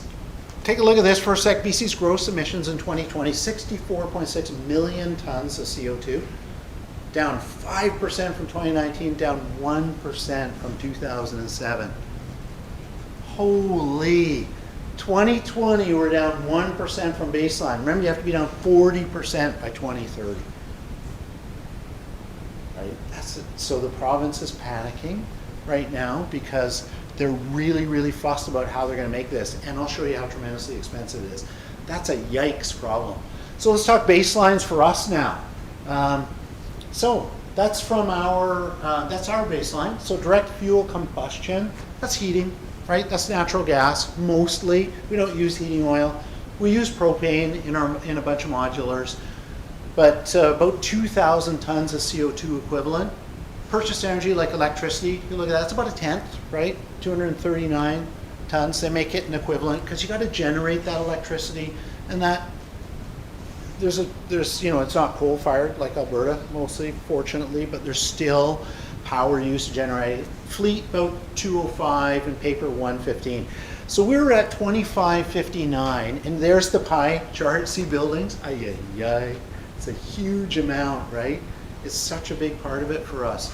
take a look at this for a sec. BC's gross emissions in 2020, 64.6 million tons of CO2, down 5% from 2019, down 1% from 2007. Holy, 2020 we're down 1% from baseline. Remember, you have to be down 40% by 2030. Right? That's it. So the province is panicking right now because they're really, really fussed about how they're going to make this. And I'll show you how tremendously expensive it is. That's a yikes problem. So let's talk baselines for us now. So that's from that's our baseline. So direct fuel combustion, that's heating, right? That's natural gas, mostly. We don't use heating oil. We use propane in a bunch of modulars, but about 2,000 tons of CO2 equivalent. Purchased energy like electricity, you look at that, it's about a tenth, right? 239 tons, they make it an equivalent because you got to generate that electricity, and that there's it's not coal fired like Alberta mostly, fortunately, but there's still power used to generate it. Fleet about 205 and paper 115. So we were at 2559, and there's the pie chart. See buildings? Ay, ay, ay. It's a huge amount, right? It's such a big part of it for us.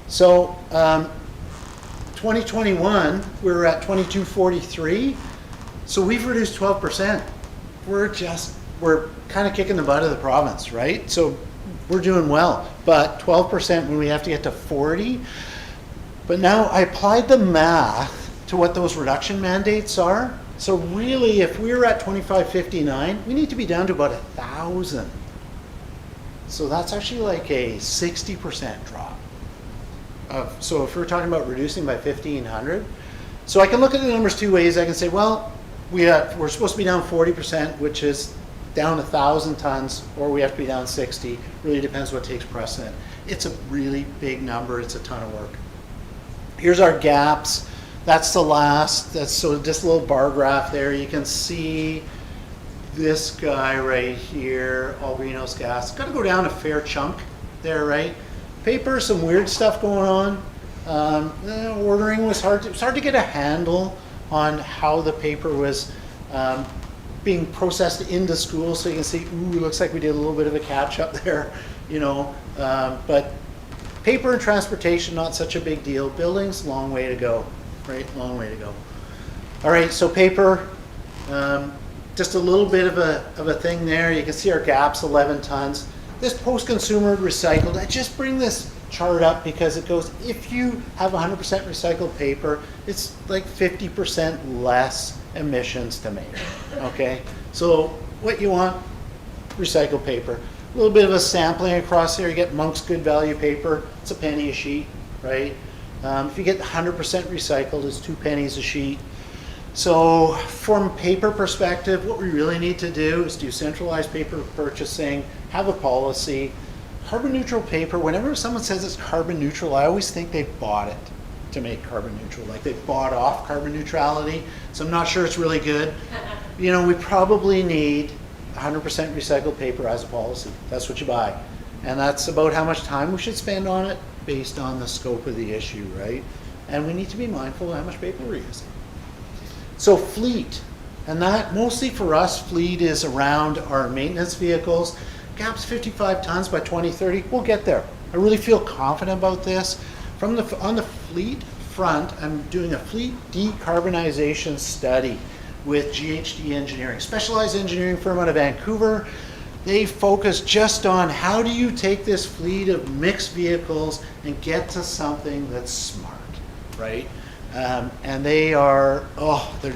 So 2021, we were at 2243. So we've reduced 12%. We're kind of kicking the butt of the province, right? So we're doing well, but 12% when we have to get to 40. But now I applied the math to what those reduction mandates are. So really, if we're at 2559, we need to be down to about 1,000. So that's actually like a 60% drop. So if we're talking about reducing by 1,500, so I can look at the numbers two ways. I can say, well, we're supposed to be down 40%, which is down 1,000 tons, or we have to be down 60. Really depends what takes precedent. It's a really big number. It's a ton of work. Here's our gaps. That's the last. That's so just a little bar graph there. You can see this guy right here, all greenhouse gas. Got to go down a fair chunk there, right? Paper, some weird stuff going on. Ordering was hard. It was hard to get a handle on how the paper was being processed into school. So you can see, ooh, looks like we did a little bit of a catch up there, But paper and transportation, not such a big deal. Buildings, long way to go, right? Long way to go. All right, so paper. Just a little bit of a thing there. You can see our gaps, 11 tons. This post-consumer recycled, I just bring this chart up because it goes, if you have 100% recycled paper, it's like 50% less emissions to make, okay? So what you want, recycled paper. A little bit of a sampling across here. You get Monk's Good Value paper. It's a penny a sheet, right? If you get 100% recycled, it's 2 pennies a sheet. So from paper perspective, what we really need to do is do centralized paper purchasing, have a policy. Carbon neutral paper, whenever someone says it's carbon neutral, I always think they bought it to make carbon neutral, like they bought off carbon neutrality. So I'm not sure it's really good. We probably need 100% recycled paper as a policy. That's what you buy. And that's about how much time we should spend on it based on the scope of the issue, right? And we need to be mindful of how much paper we're using. So fleet, and that mostly for us, fleet is around our maintenance vehicles. GAP's 55 tons by 2030. We'll get there. I really feel confident about this. On the fleet front, I'm doing a fleet decarbonization study with GHD Engineering, specialized engineering firm out of Vancouver. They focus just on how do you take this fleet of mixed vehicles and get to something that's smart, right? And they're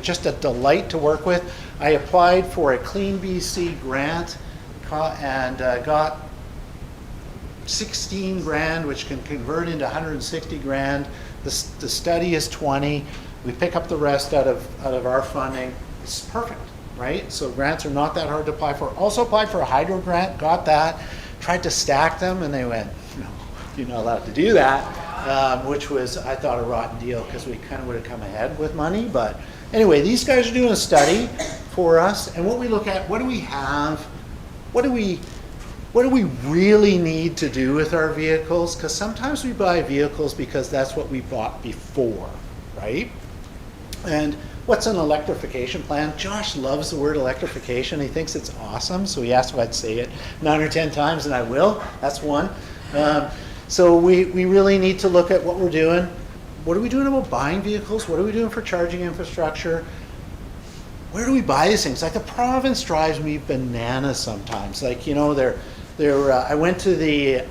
just a delight to work with. I applied for a Clean BC grant got 16 grand, which can convert into 160 grand. The study is 20. We pick up the rest out of our funding. It's perfect, right? So grants are not that hard to apply for. Also applied for a hydro grant, got that. Tried to stack them, and they went, no, you're not allowed to do that, which was, I thought, a rotten deal because we kind of would have come ahead with money. But anyway, these guys are doing a study for us, and what we look at, what do we have? What do we really need to do with our vehicles? Because sometimes we buy vehicles because that's what we bought before, right? And what's an electrification plan? Josh loves the word electrification. He thinks it's awesome, so he asked if I'd say it 9 or 10 times, and I will. That's one. So we really need to look at what we're doing. What are we doing about buying vehicles? What are we doing for charging infrastructure? Where do we buy these things? Like, the province drives me bananas sometimes. Like, you know, I went to the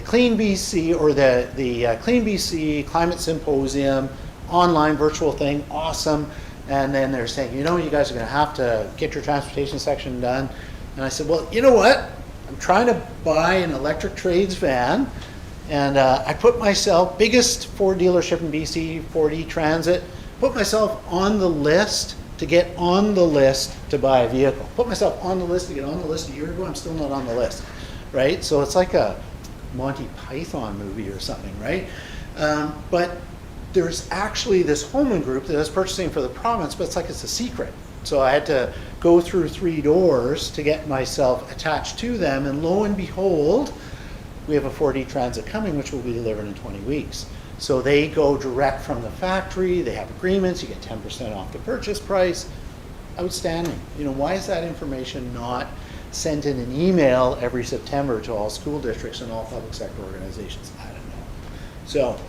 Clean BC, or the Clean BC Climate Symposium, online virtual thing, awesome. And then they're saying, you know, you guys are going to have to get your transportation section done. And I said, well, you know what? I'm trying to buy an electric trades van. And I put myself, biggest Ford dealership in BC, Ford E-Transit, put myself on the list to get on the list to buy a vehicle. Put myself on the list to get on the list a year ago. I'm still not on the list, right? So it's like a Monty Python movie or something, right? But there's actually this Holman group that is purchasing for the province, but it's a secret. So I had to go through 3 doors to get myself attached to them, and lo and behold, we have a Ford E-Transit coming, which will be delivered in 20 weeks. So they go direct from the factory, they have agreements, you get 10% off the purchase price. Outstanding. You know, why is that information not sent in an email every September to all school districts and all public sector organizations? I don't know. So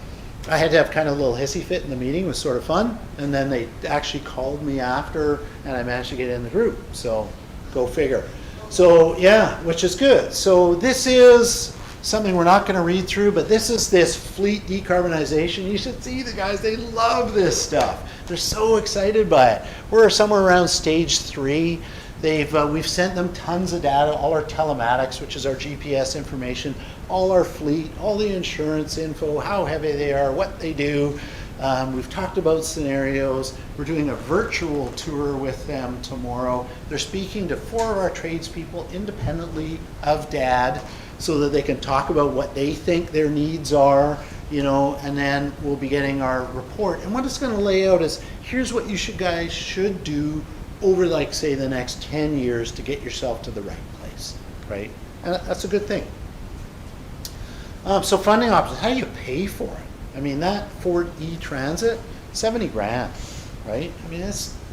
I had to have kind of a little hissy fit in the meeting. It was sort of fun. And then they actually called me after, and I managed to get in the group. So go figure. So yeah, which is good. So this is something we're not going to read through, but this is this fleet decarbonization. You should see the guys. They love this stuff. They're so excited by it. We're somewhere around stage 3. We've sent them tons of data, all our telematics, which is our GPS information, all our fleet, all the insurance info, how heavy they are, what they do. We've talked about scenarios. We're doing a virtual tour with them tomorrow. They're speaking to 4 of our tradespeople independently of Dad, so that they can talk about what they think their needs are, you know, and then we'll be getting our report. And what it's going to lay out is, here's what you guys should do over, like, say, the next 10 years to get yourself to the right place, right? And that's a good thing. So funding options, how do you pay for it? I mean, that Ford E-Transit, 70 grand, right? I mean,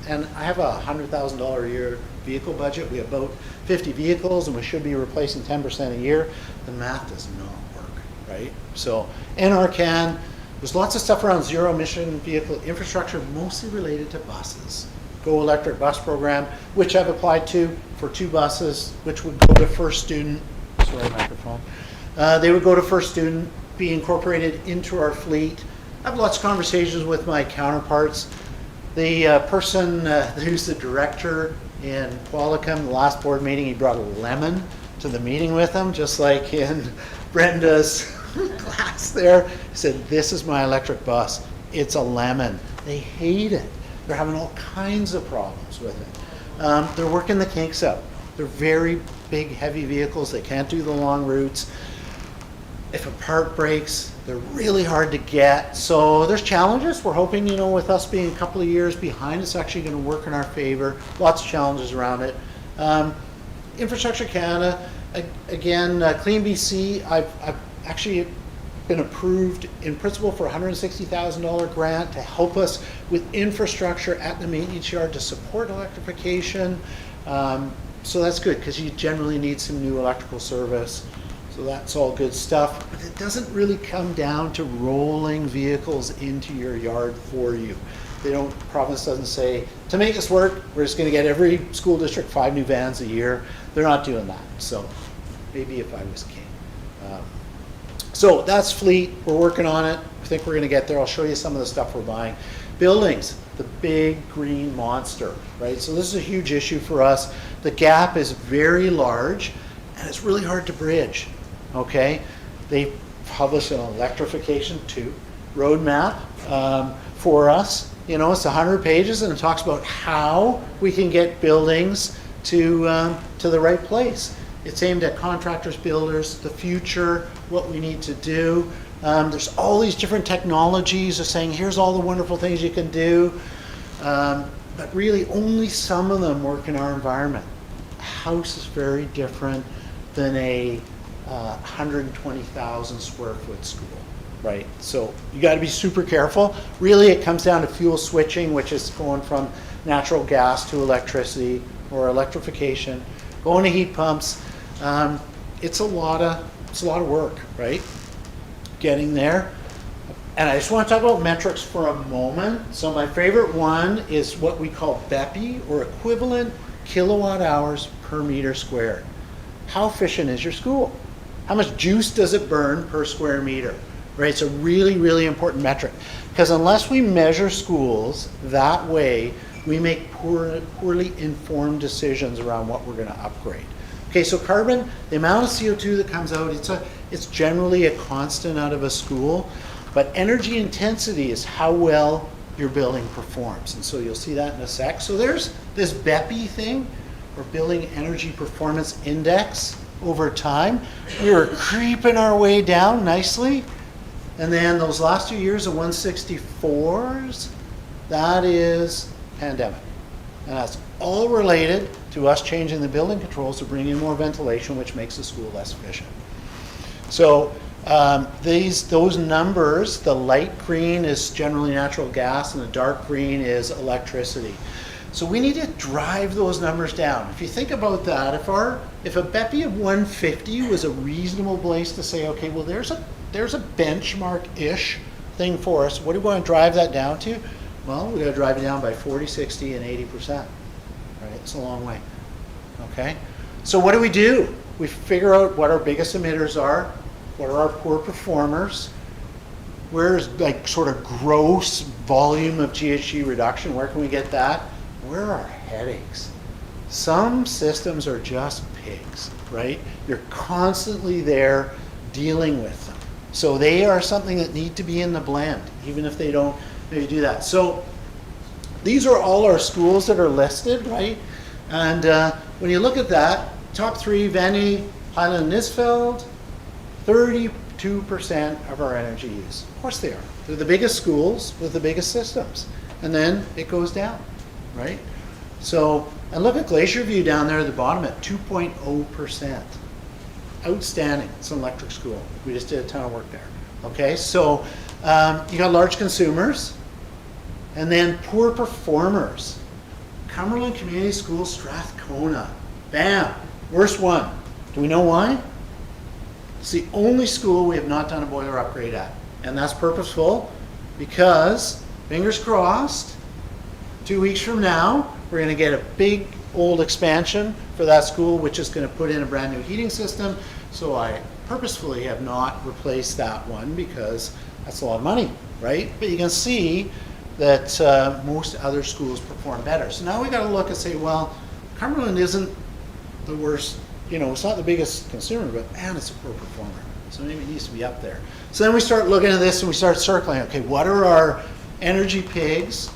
and I have a $100,000 a year vehicle budget. We have about 50 vehicles, and we should be replacing 10% a year. The math does not work, right? So NRCan, there's lots of stuff around zero emission vehicle infrastructure, mostly related to buses. Go Electric Bus Program, which I've applied to for 2 buses, which would go to first student. Sorry, microphone. They would go to first student, be incorporated into our fleet. I have lots of conversations with my counterparts. The person who's the director in Qualicum, the last board meeting, he brought a lemon to the meeting with him, just like in Brenda's class there. He said, this is my electric bus. It's a lemon. They hate it. They're having all kinds of problems with it. They're working the kinks out. They're very big, heavy vehicles. They can't do the long routes. If a part breaks, they're really hard to get. So there's challenges. We're hoping, you know, with us being a couple of years behind, it's actually going to work in our favor. Lots of challenges around it. Infrastructure Canada, again, Clean BC, I've actually been approved in principle for a $160,000 grant to help us with infrastructure at the maintenance yard to support electrification. So that's good, because you generally need some new electrical service. So that's all good stuff, but it doesn't really come down to rolling vehicles into your yard for you. Province doesn't say, to make this work, we're just going to get every school district 5 new vans a year. They're not doing that. So maybe if I was king. So that's fleet. We're working on it. I think we're going to get there. I'll show you some of the stuff we're buying. Buildings. the big green monster, right? So this is a huge issue for us. The gap is very large, and it's really hard to bridge, okay? They published an electrification 2 roadmap for us. You know, it's 100 pages, and it talks about how we can get buildings to the right place. It's aimed at contractors, builders, the future, what we need to do. There's all these different technologies of saying, here's all the wonderful things you can do, but really only some of them work in our environment. A house is very different than a 120,000 square foot school, right? So you got to be super careful. Really, it comes down to fuel switching, which is going from natural gas to electricity or electrification, going to heat pumps. It's a lot of work, right? Getting there. And I just want to talk about metrics for a moment. So my favorite one is what we call BEPI, or equivalent kilowatt hours per meter squared. How efficient is your school? How much juice does it burn per square meter? Right? It's a really, really important metric. Because unless we measure schools that way, we make poorly informed decisions around what we're going to upgrade. Okay, so carbon, the amount of CO2 that comes out, it's generally a constant out of a school, but energy intensity is how well your building performs. And so you'll see that in a sec. So there's this BEPI thing, or Building Energy Performance Index, over time. We were creeping our way down nicely. And then those last 2 years of 164s, that is pandemic. And that's all related to us changing the building controls to bring in more ventilation, which makes the school less efficient. So those numbers, the light green is generally natural gas and the dark green is electricity. So we need to drive those numbers down. If you think about that, if a BEPI of 150 was a reasonable place to say, okay, well there's a benchmark-ish thing for us, what do we want to drive that down to? Well, we got to drive it down by 40, 60, and 80%. Right? It's a long way. Okay? So what do? We figure out what our biggest emitters are, what are our poor performers, where's like sort of gross volume of GHG reduction, where can we get that? Where are our headaches? Some systems are just pigs, right? You're constantly there dealing with them. So they are something that need to be in the blend, even if they don't maybe do that. So these are all our schools that are listed, right? And when you look at that, top 3, Vanney, Highland, Nisfeld, 32% of our energy use. Of course they are. They're the biggest schools with the biggest systems. And then it goes down, right? So, and look at Glacier View down there at the bottom at 2.0%. Outstanding. It's an electric school. We just did a ton of work there. Okay, so you got large consumers and then poor performers. Cumberland Community School, Strathcona. Bam, worst one. Do we know why? It's the only school we have not done a boiler upgrade at. And that's purposeful because, fingers crossed, 2 weeks from now, we're going to get a big old expansion for that school, which is going to put in a brand new heating system. So I purposefully have not replaced that one because that's a lot of money, right? But you can see that most other schools perform better. So now we got to look and say, well, Cumberland isn't the worst, you know, it's not the biggest consumer, but man, it's a poor performer. So maybe it needs to be up there. So then we start looking at this and we start circling, okay, what are our energy pigs?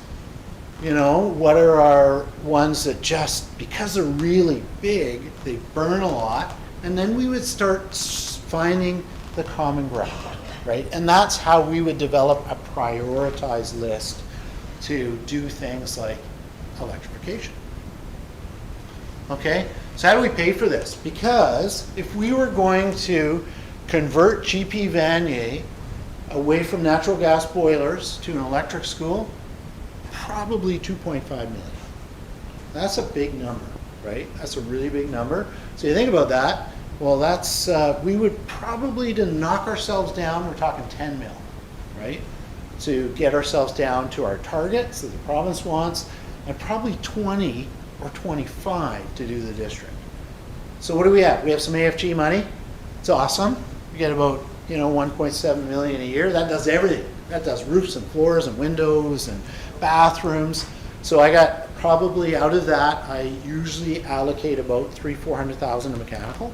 You know, what are our ones that just, because they're really big, they burn a lot? And then we would start finding the common ground, right? And that's how we would develop a prioritized list to do things like electrification. Okay, so how do we pay for this? Because if we were going to convert GP Vanier away from natural gas boilers to an electric school, probably 2.5 million. That's a big number, right? That's a really big number. So you think about that, well, that's, we would probably, to knock ourselves down, we're talking 10 mil, right? To get ourselves down to our targets that the province wants, and probably 20 or 25 to do the district. So what do we have? We have some AFG money. It's awesome. We get about, 1.7 million a year. That does everything. That does roofs and floors and windows and bathrooms. So I got probably out of that, I usually allocate about 400,000 to mechanical.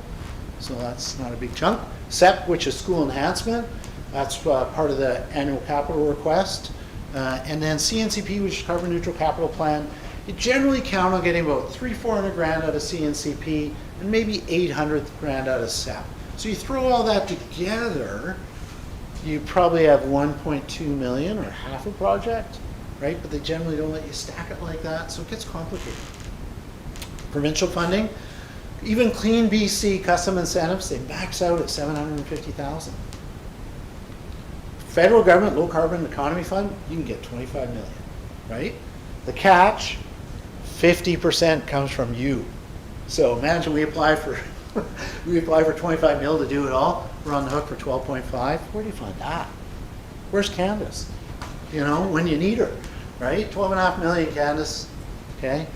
So that's not a big chunk. SEP, which is school enhancement, that's part of the annual capital request. And then CNCP, which is carbon neutral capital plan. You generally count on getting about 300-400 grand out of CNCP and maybe 800 grand out of SEP. So you throw all that together, you probably have 1.2 million or half a project, right? But they generally don't let you stack it like that, so it gets complicated. Provincial funding, even Clean BC custom incentives, they max out at 750,000. Federal government low carbon economy fund, you can get 25 million, right? The catch, 50% comes from you. So imagine we apply for we apply for 25 mil to do it all. We're on the hook for 12.5. Where do you find that? Where's Candace? You know, when you need her, right? 12.5 million, Candace. Okay,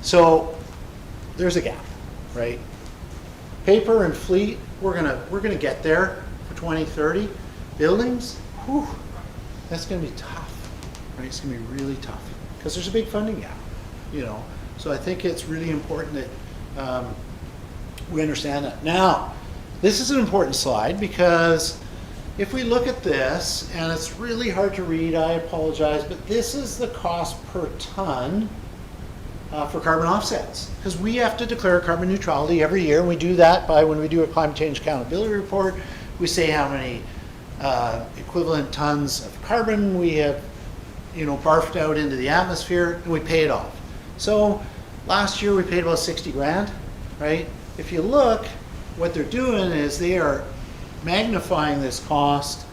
so there's a gap, right? Paper and fleet, we're gonna get there for 2030. Buildings, whew, that's gonna be tough, right? It's gonna be really tough because there's a big funding gap, you know. So I think it's really important that we understand that. Now, this is an important slide because if we look at this, and it's really hard to read, I apologize, but this is the cost per ton for carbon offsets. Because we have to declare carbon neutrality every year, and we do that by when we do a climate change accountability report, we say how many equivalent tons of carbon we have, you know, barfed out into the atmosphere, and we pay it off. So last year we paid about 60 grand, right? If you look, what they're doing is they are magnifying this cost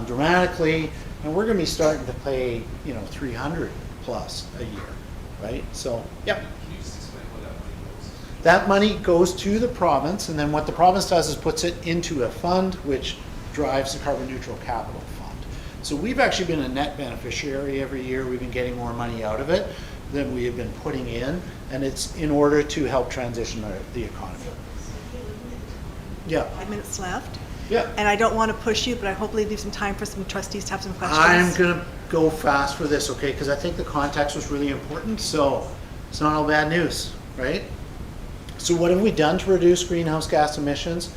dramatically, and we're going to be starting to pay, you know, 300 plus a year, right? So, yep. Can you just explain where that money goes? That money goes to the province, and then what the province does is puts it into a fund which drives the carbon neutral capital fund. So we've actually been a net beneficiary every year. We've been getting more money out of it than we have been putting in, and it's in order to help transition the economy. Yeah. 5 minutes left. Yeah. And I don't want to push you, but I hopefully leave some time for some trustees to have some questions. I'm gonna go fast for this, okay? Because I think the context was really important. So it's not all bad news, right? So what have we done to reduce greenhouse gas emissions?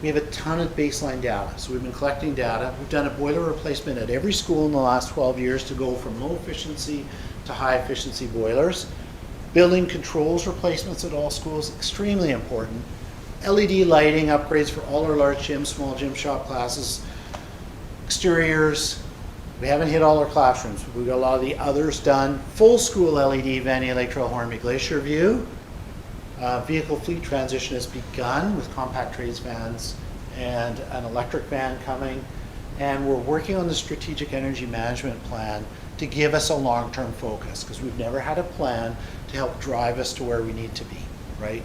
We have a ton of baseline data. So we've been collecting data. We've done a boiler replacement at every school in the last 12 years to go from low efficiency to high efficiency boilers. Building controls replacements at all schools, extremely important. LED lighting upgrades for all our large gyms, small gym shop classes, exteriors. We haven't hit all our classrooms. We've got a lot of the others done. Full school LED, Vanier Lake Trail, Hornby Glacier View. Vehicle fleet transition has begun with compact trades vans and an electric van coming. And we're working on the strategic energy management plan to give us a long-term focus, because we've never had a plan to help drive us to where we need to be, right?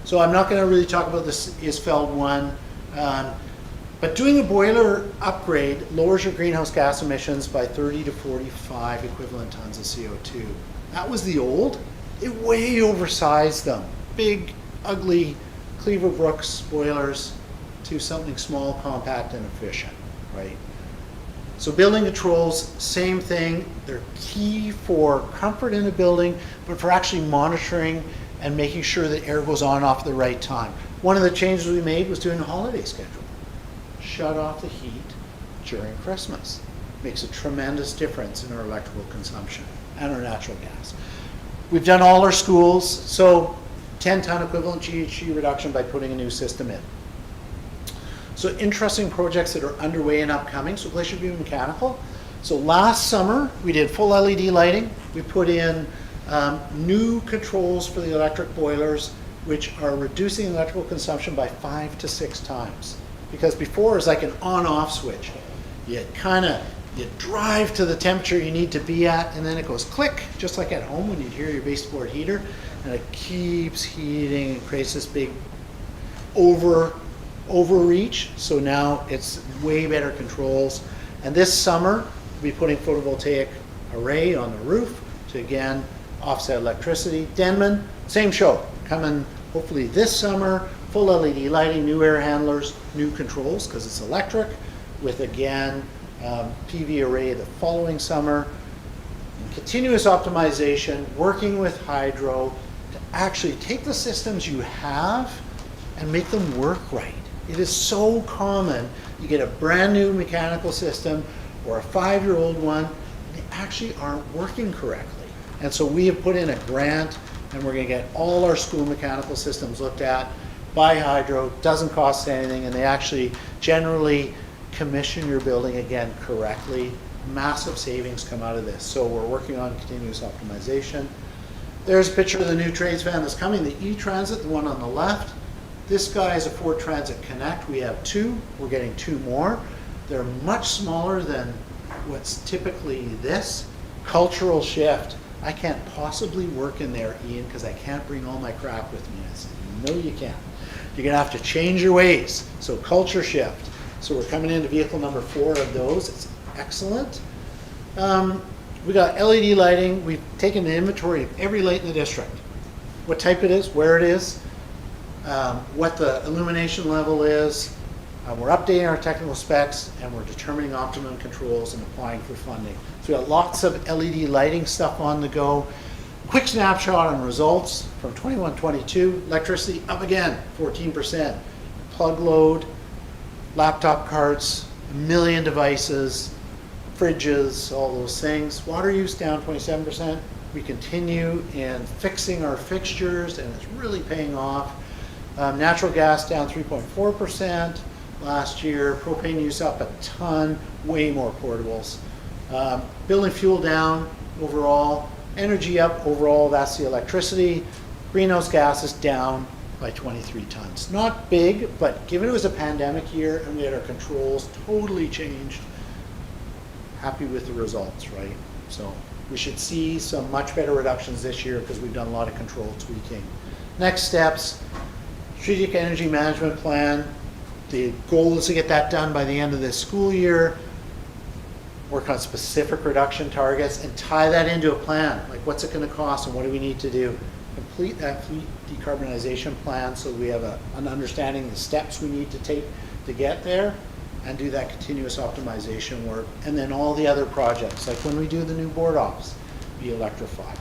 So I'm not going to really talk about this ISFELD one, but doing a boiler upgrade lowers your greenhouse gas emissions by 30 to 45 equivalent tons of CO2. That was the old. It way oversized them. Big, ugly Cleaver Brooks boilers to something small, compact, and efficient, right? So building controls, same thing. They're key for comfort in a building, but for actually monitoring and making sure that air goes on and off at the right time. One of the changes we made was doing a holiday schedule. Shut off the heat during Christmas. Makes a tremendous difference in our electrical consumption and our natural gas. We've done all our schools, so 10-ton equivalent GHG reduction by putting a new system in. So interesting projects that are underway and upcoming. So Glacier View Mechanical. So last summer, we did full LED lighting. We put in new controls for the electric boilers, which are reducing electrical consumption by 5 to 6 times. Because before it was like an on-off switch. You drive to the temperature you need to be at, and then it goes click, just like at home when you hear your baseboard heater, and it keeps heating and creates this big overreach. So now it's way better controls. And this summer, we'll be putting photovoltaic array on the roof to again offset electricity. Denman, same show, coming hopefully this summer, full LED lighting, new air handlers, new controls because it's electric, with again PV array the following summer. continuous optimization, working with hydro to actually take the systems you have and make them work right. It is so common. You get a brand new mechanical system or a 5-year-old one, and they actually aren't working correctly. And so we have put in a grant, and we're going to get all our school mechanical systems looked at by hydro. Doesn't cost anything, and they actually generally commission your building again correctly. Massive savings come out of this. So we're working on continuous optimization. There's a picture of the new trades van that's coming, the E-Transit, the one on the left. This guy is a Ford Transit Connect. We have 2. We're getting 2 more. They're much smaller than what's typically this. Cultural shift. I can't possibly work in there, Ian, because I can't bring all my crap with me. I said, no, you can't. You're going to have to change your ways. So culture shift. So we're coming into vehicle number 4 of those. It's excellent. We got LED lighting. We've taken an inventory of every light in the district. What type it is, where it is, what the illumination level is. We're updating our technical specs, and we're determining optimum controls and applying for funding. So we got lots of LED lighting stuff on the go. Quick snapshot on results from 21-22. Electricity up again, 14%. Plug load, laptop carts, 1 million devices, fridges, all those things. Water use down 27%. We continue in fixing our fixtures, and it's really paying off. Natural gas down 3.4% last year. Propane use up a ton, way more portables. Building fuel down overall. Energy up overall, that's the electricity. Greenhouse gases down by 23 tons. Not big, but given it was a pandemic year and we had our controls totally changed, happy with the results, right? So we should see some much better reductions this year because we've done a lot of control tweaking. Next steps, strategic energy management plan. The goal is to get that done by the end of this school year. Work on specific reduction targets and tie that into a plan. Like, what's it going to cost and what do we need to do? Complete that fleet decarbonization plan so we have an understanding of the steps we need to take to get there, and do that continuous optimization work. And then all the other projects, like when we do the new board office, be electrified.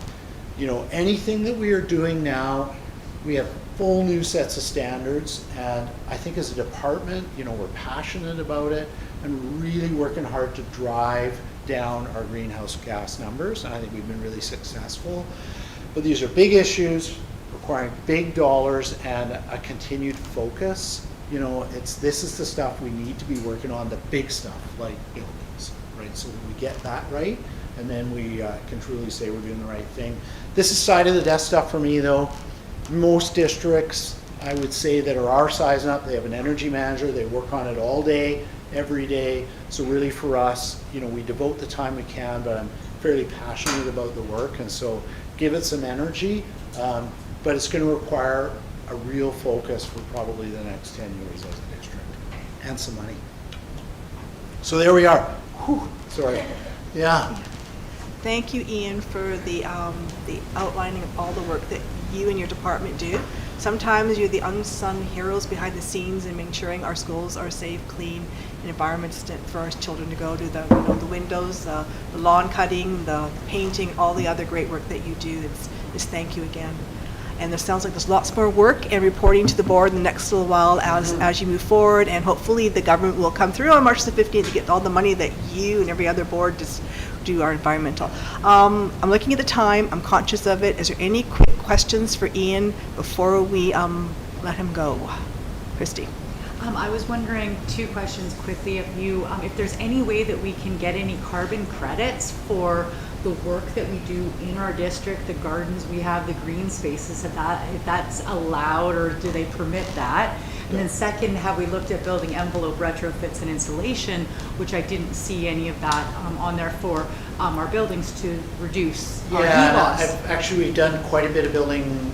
You know, anything that we are doing now, we have full new sets of standards, and I think as a department, you know, we're passionate about it and really working hard to drive down our greenhouse gas numbers, and I think we've been really successful. But these are big issues requiring big dollars and a continued focus. You know, this is the stuff we need to be working on, the big stuff like buildings, right? So we get that right, and then we can truly say we're doing the right thing. This is side of the desk stuff for me, though. Most districts, I would say, that are our size and up, they have an energy manager. They work on it all day, every day. So really for us, you know, we devote the time we can, but I'm fairly passionate about the work, and so give it some energy. But it's going to require a real focus for probably the next 10 years as a district, and some money. So there we are. Whew, sorry. Yeah. Thank you, Ian, for the outlining of all the work that you and your department do. Sometimes you're the unsung heroes behind the scenes in ensuring our schools are safe, clean, and environments for our children to go to. The windows, the lawn cutting, the painting, all the other great work that you do. It's thank you again. And there sounds like there's lots more work and reporting to the board in the next little while as you move forward, and hopefully the government will come through on March the 15th to get all the money that you and every other board just do our environmental. I'm looking at the time. I'm conscious of it. Is there any quick questions for Ian before we let him go? Christy. I was wondering 2 questions quickly of you. If there's any way that we can get any carbon credits for the work that we do in our district, the gardens we have, the green spaces, if that's allowed, or do they permit that? And then second, have we looked at building envelope retrofits and insulation, which I didn't see any of that on there for our buildings to reduce our heat loss? Actually, we've done quite a bit of building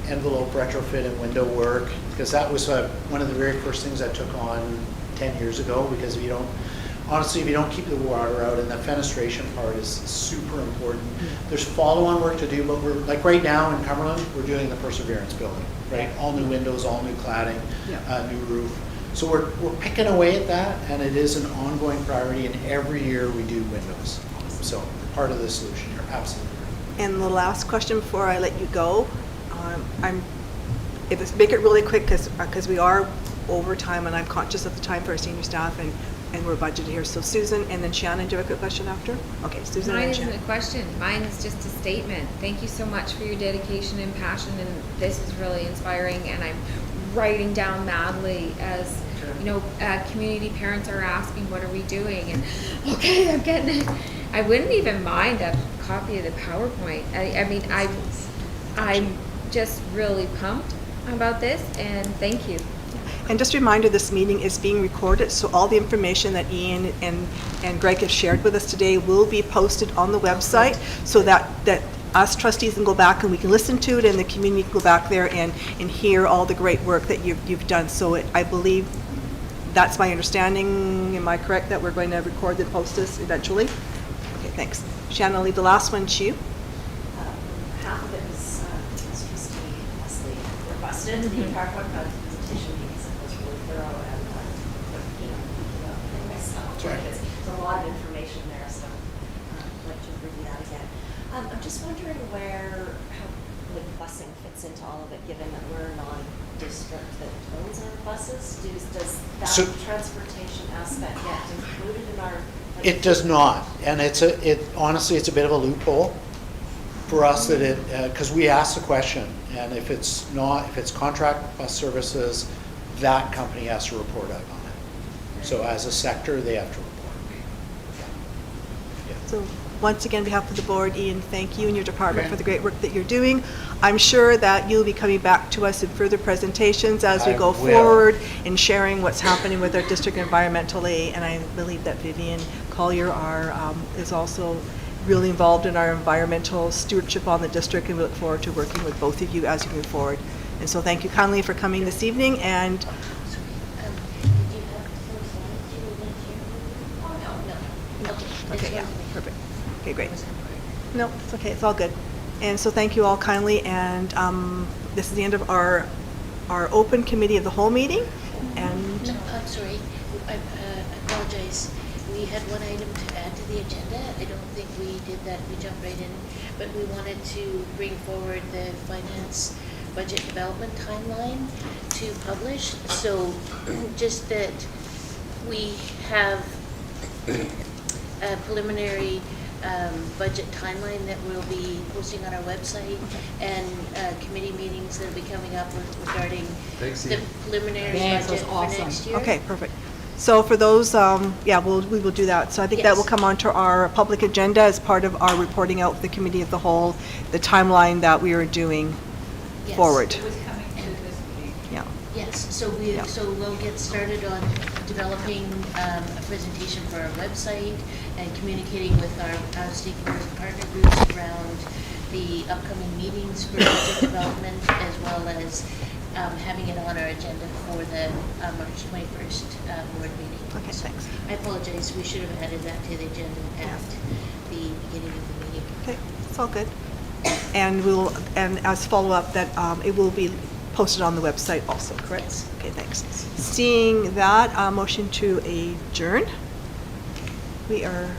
envelope retrofit and window work, because that was one of the very first things I took on 10 years ago, because if you don't keep the water out, and the fenestration part is super important. There's follow-on work to do, but we're, like right now in Cumberland, we're doing the Perseverance building, right? All new windows, all new cladding, new roof. So we're picking away at that, and it is an ongoing priority, and every year we do windows. So part of the solution here, absolutely. And the last question before I let you go, make it really quick because we are over time and I'm conscious of the time for our senior staff and we're budgeted here. So Susan and then Shannon, do you have a quick question after? Okay, Susan Mine and isn't Shannon. a question. Mine is just a statement. Thank you so much for your dedication and passion, and this is really inspiring. And I'm writing down madly as community parents are asking, "What are we doing?" And okay, I'm getting it. I wouldn't even mind a copy of the PowerPoint. I mean, I'm just really pumped about this, and thank you. And just a reminder, this meeting is being recorded, so all the information that Ian and Greg have shared with us today will be posted on the website so that us trustees can go back and we can listen to it and the community can go back there and hear all the great work that you've done. So I believe that's my understanding. Am I correct that we're going to record and post this eventually? Okay, thanks. Shannon, I'll leave the last one to you. Half of it was trustee Leslie requested, the PowerPoint presentation because it was really thorough and, there's a lot of information there, so I'd like to review that again. I'm just wondering how busing fits into all of it, given that we're a non-district that owns our buses. Does that So- transportation aspect get included in our? It does not, and honestly, it's a bit of a loophole for us that because we asked the question, and if it's contract bus services, that company has to report out on it. So as a sector, they have to report. Yeah. So once again, on behalf of the board, Ian, thank you and your department for the great work that you're doing. I'm sure that you'll be coming back to us in further presentations as we I go will. forward in sharing what's happening with our district environmentally. And I believe that Vivian Collier is also really involved in our environmental stewardship on the district, and we look forward to working with both of you as you move forward. And so thank you kindly for coming this evening, and Did you have those slides? Do you need them here? Oh, no. Okay. okay, yeah, perfect. Okay, great. No, it's okay, it's all good. And so thank you all kindly, and this is the end of our open committee of the whole meeting, and No, I'm sorry. I apologize. We had one item to add to the agenda. I don't think we did that. We jumped right in. But we wanted to bring forward the finance budget development timeline to publish. So just that we have a preliminary budget timeline that we'll be posting on our website, and committee meetings that'll be coming up regarding the preliminary Thanks, budget that's for awesome. next year. okay, perfect. So for those, we will do that. So I think that will Yes. come onto our public agenda as part of our reporting out the committee of the whole, the timeline that we are doing Yes. forward. was coming to this meeting. Yeah. Yes, so Yeah. we'll get started on developing a presentation for our website and communicating with our stakeholders and partner groups around the upcoming meetings for budget development, as well as having it on our agenda for the March 21st board meeting. Okay, So thanks. I apologize, we should have added that to the agenda at the beginning of the meeting. Okay, it's all good. And as follow-up, that it will be posted on the website also, correct? Yes. Okay, thanks. Seeing that, motion to adjourn. We are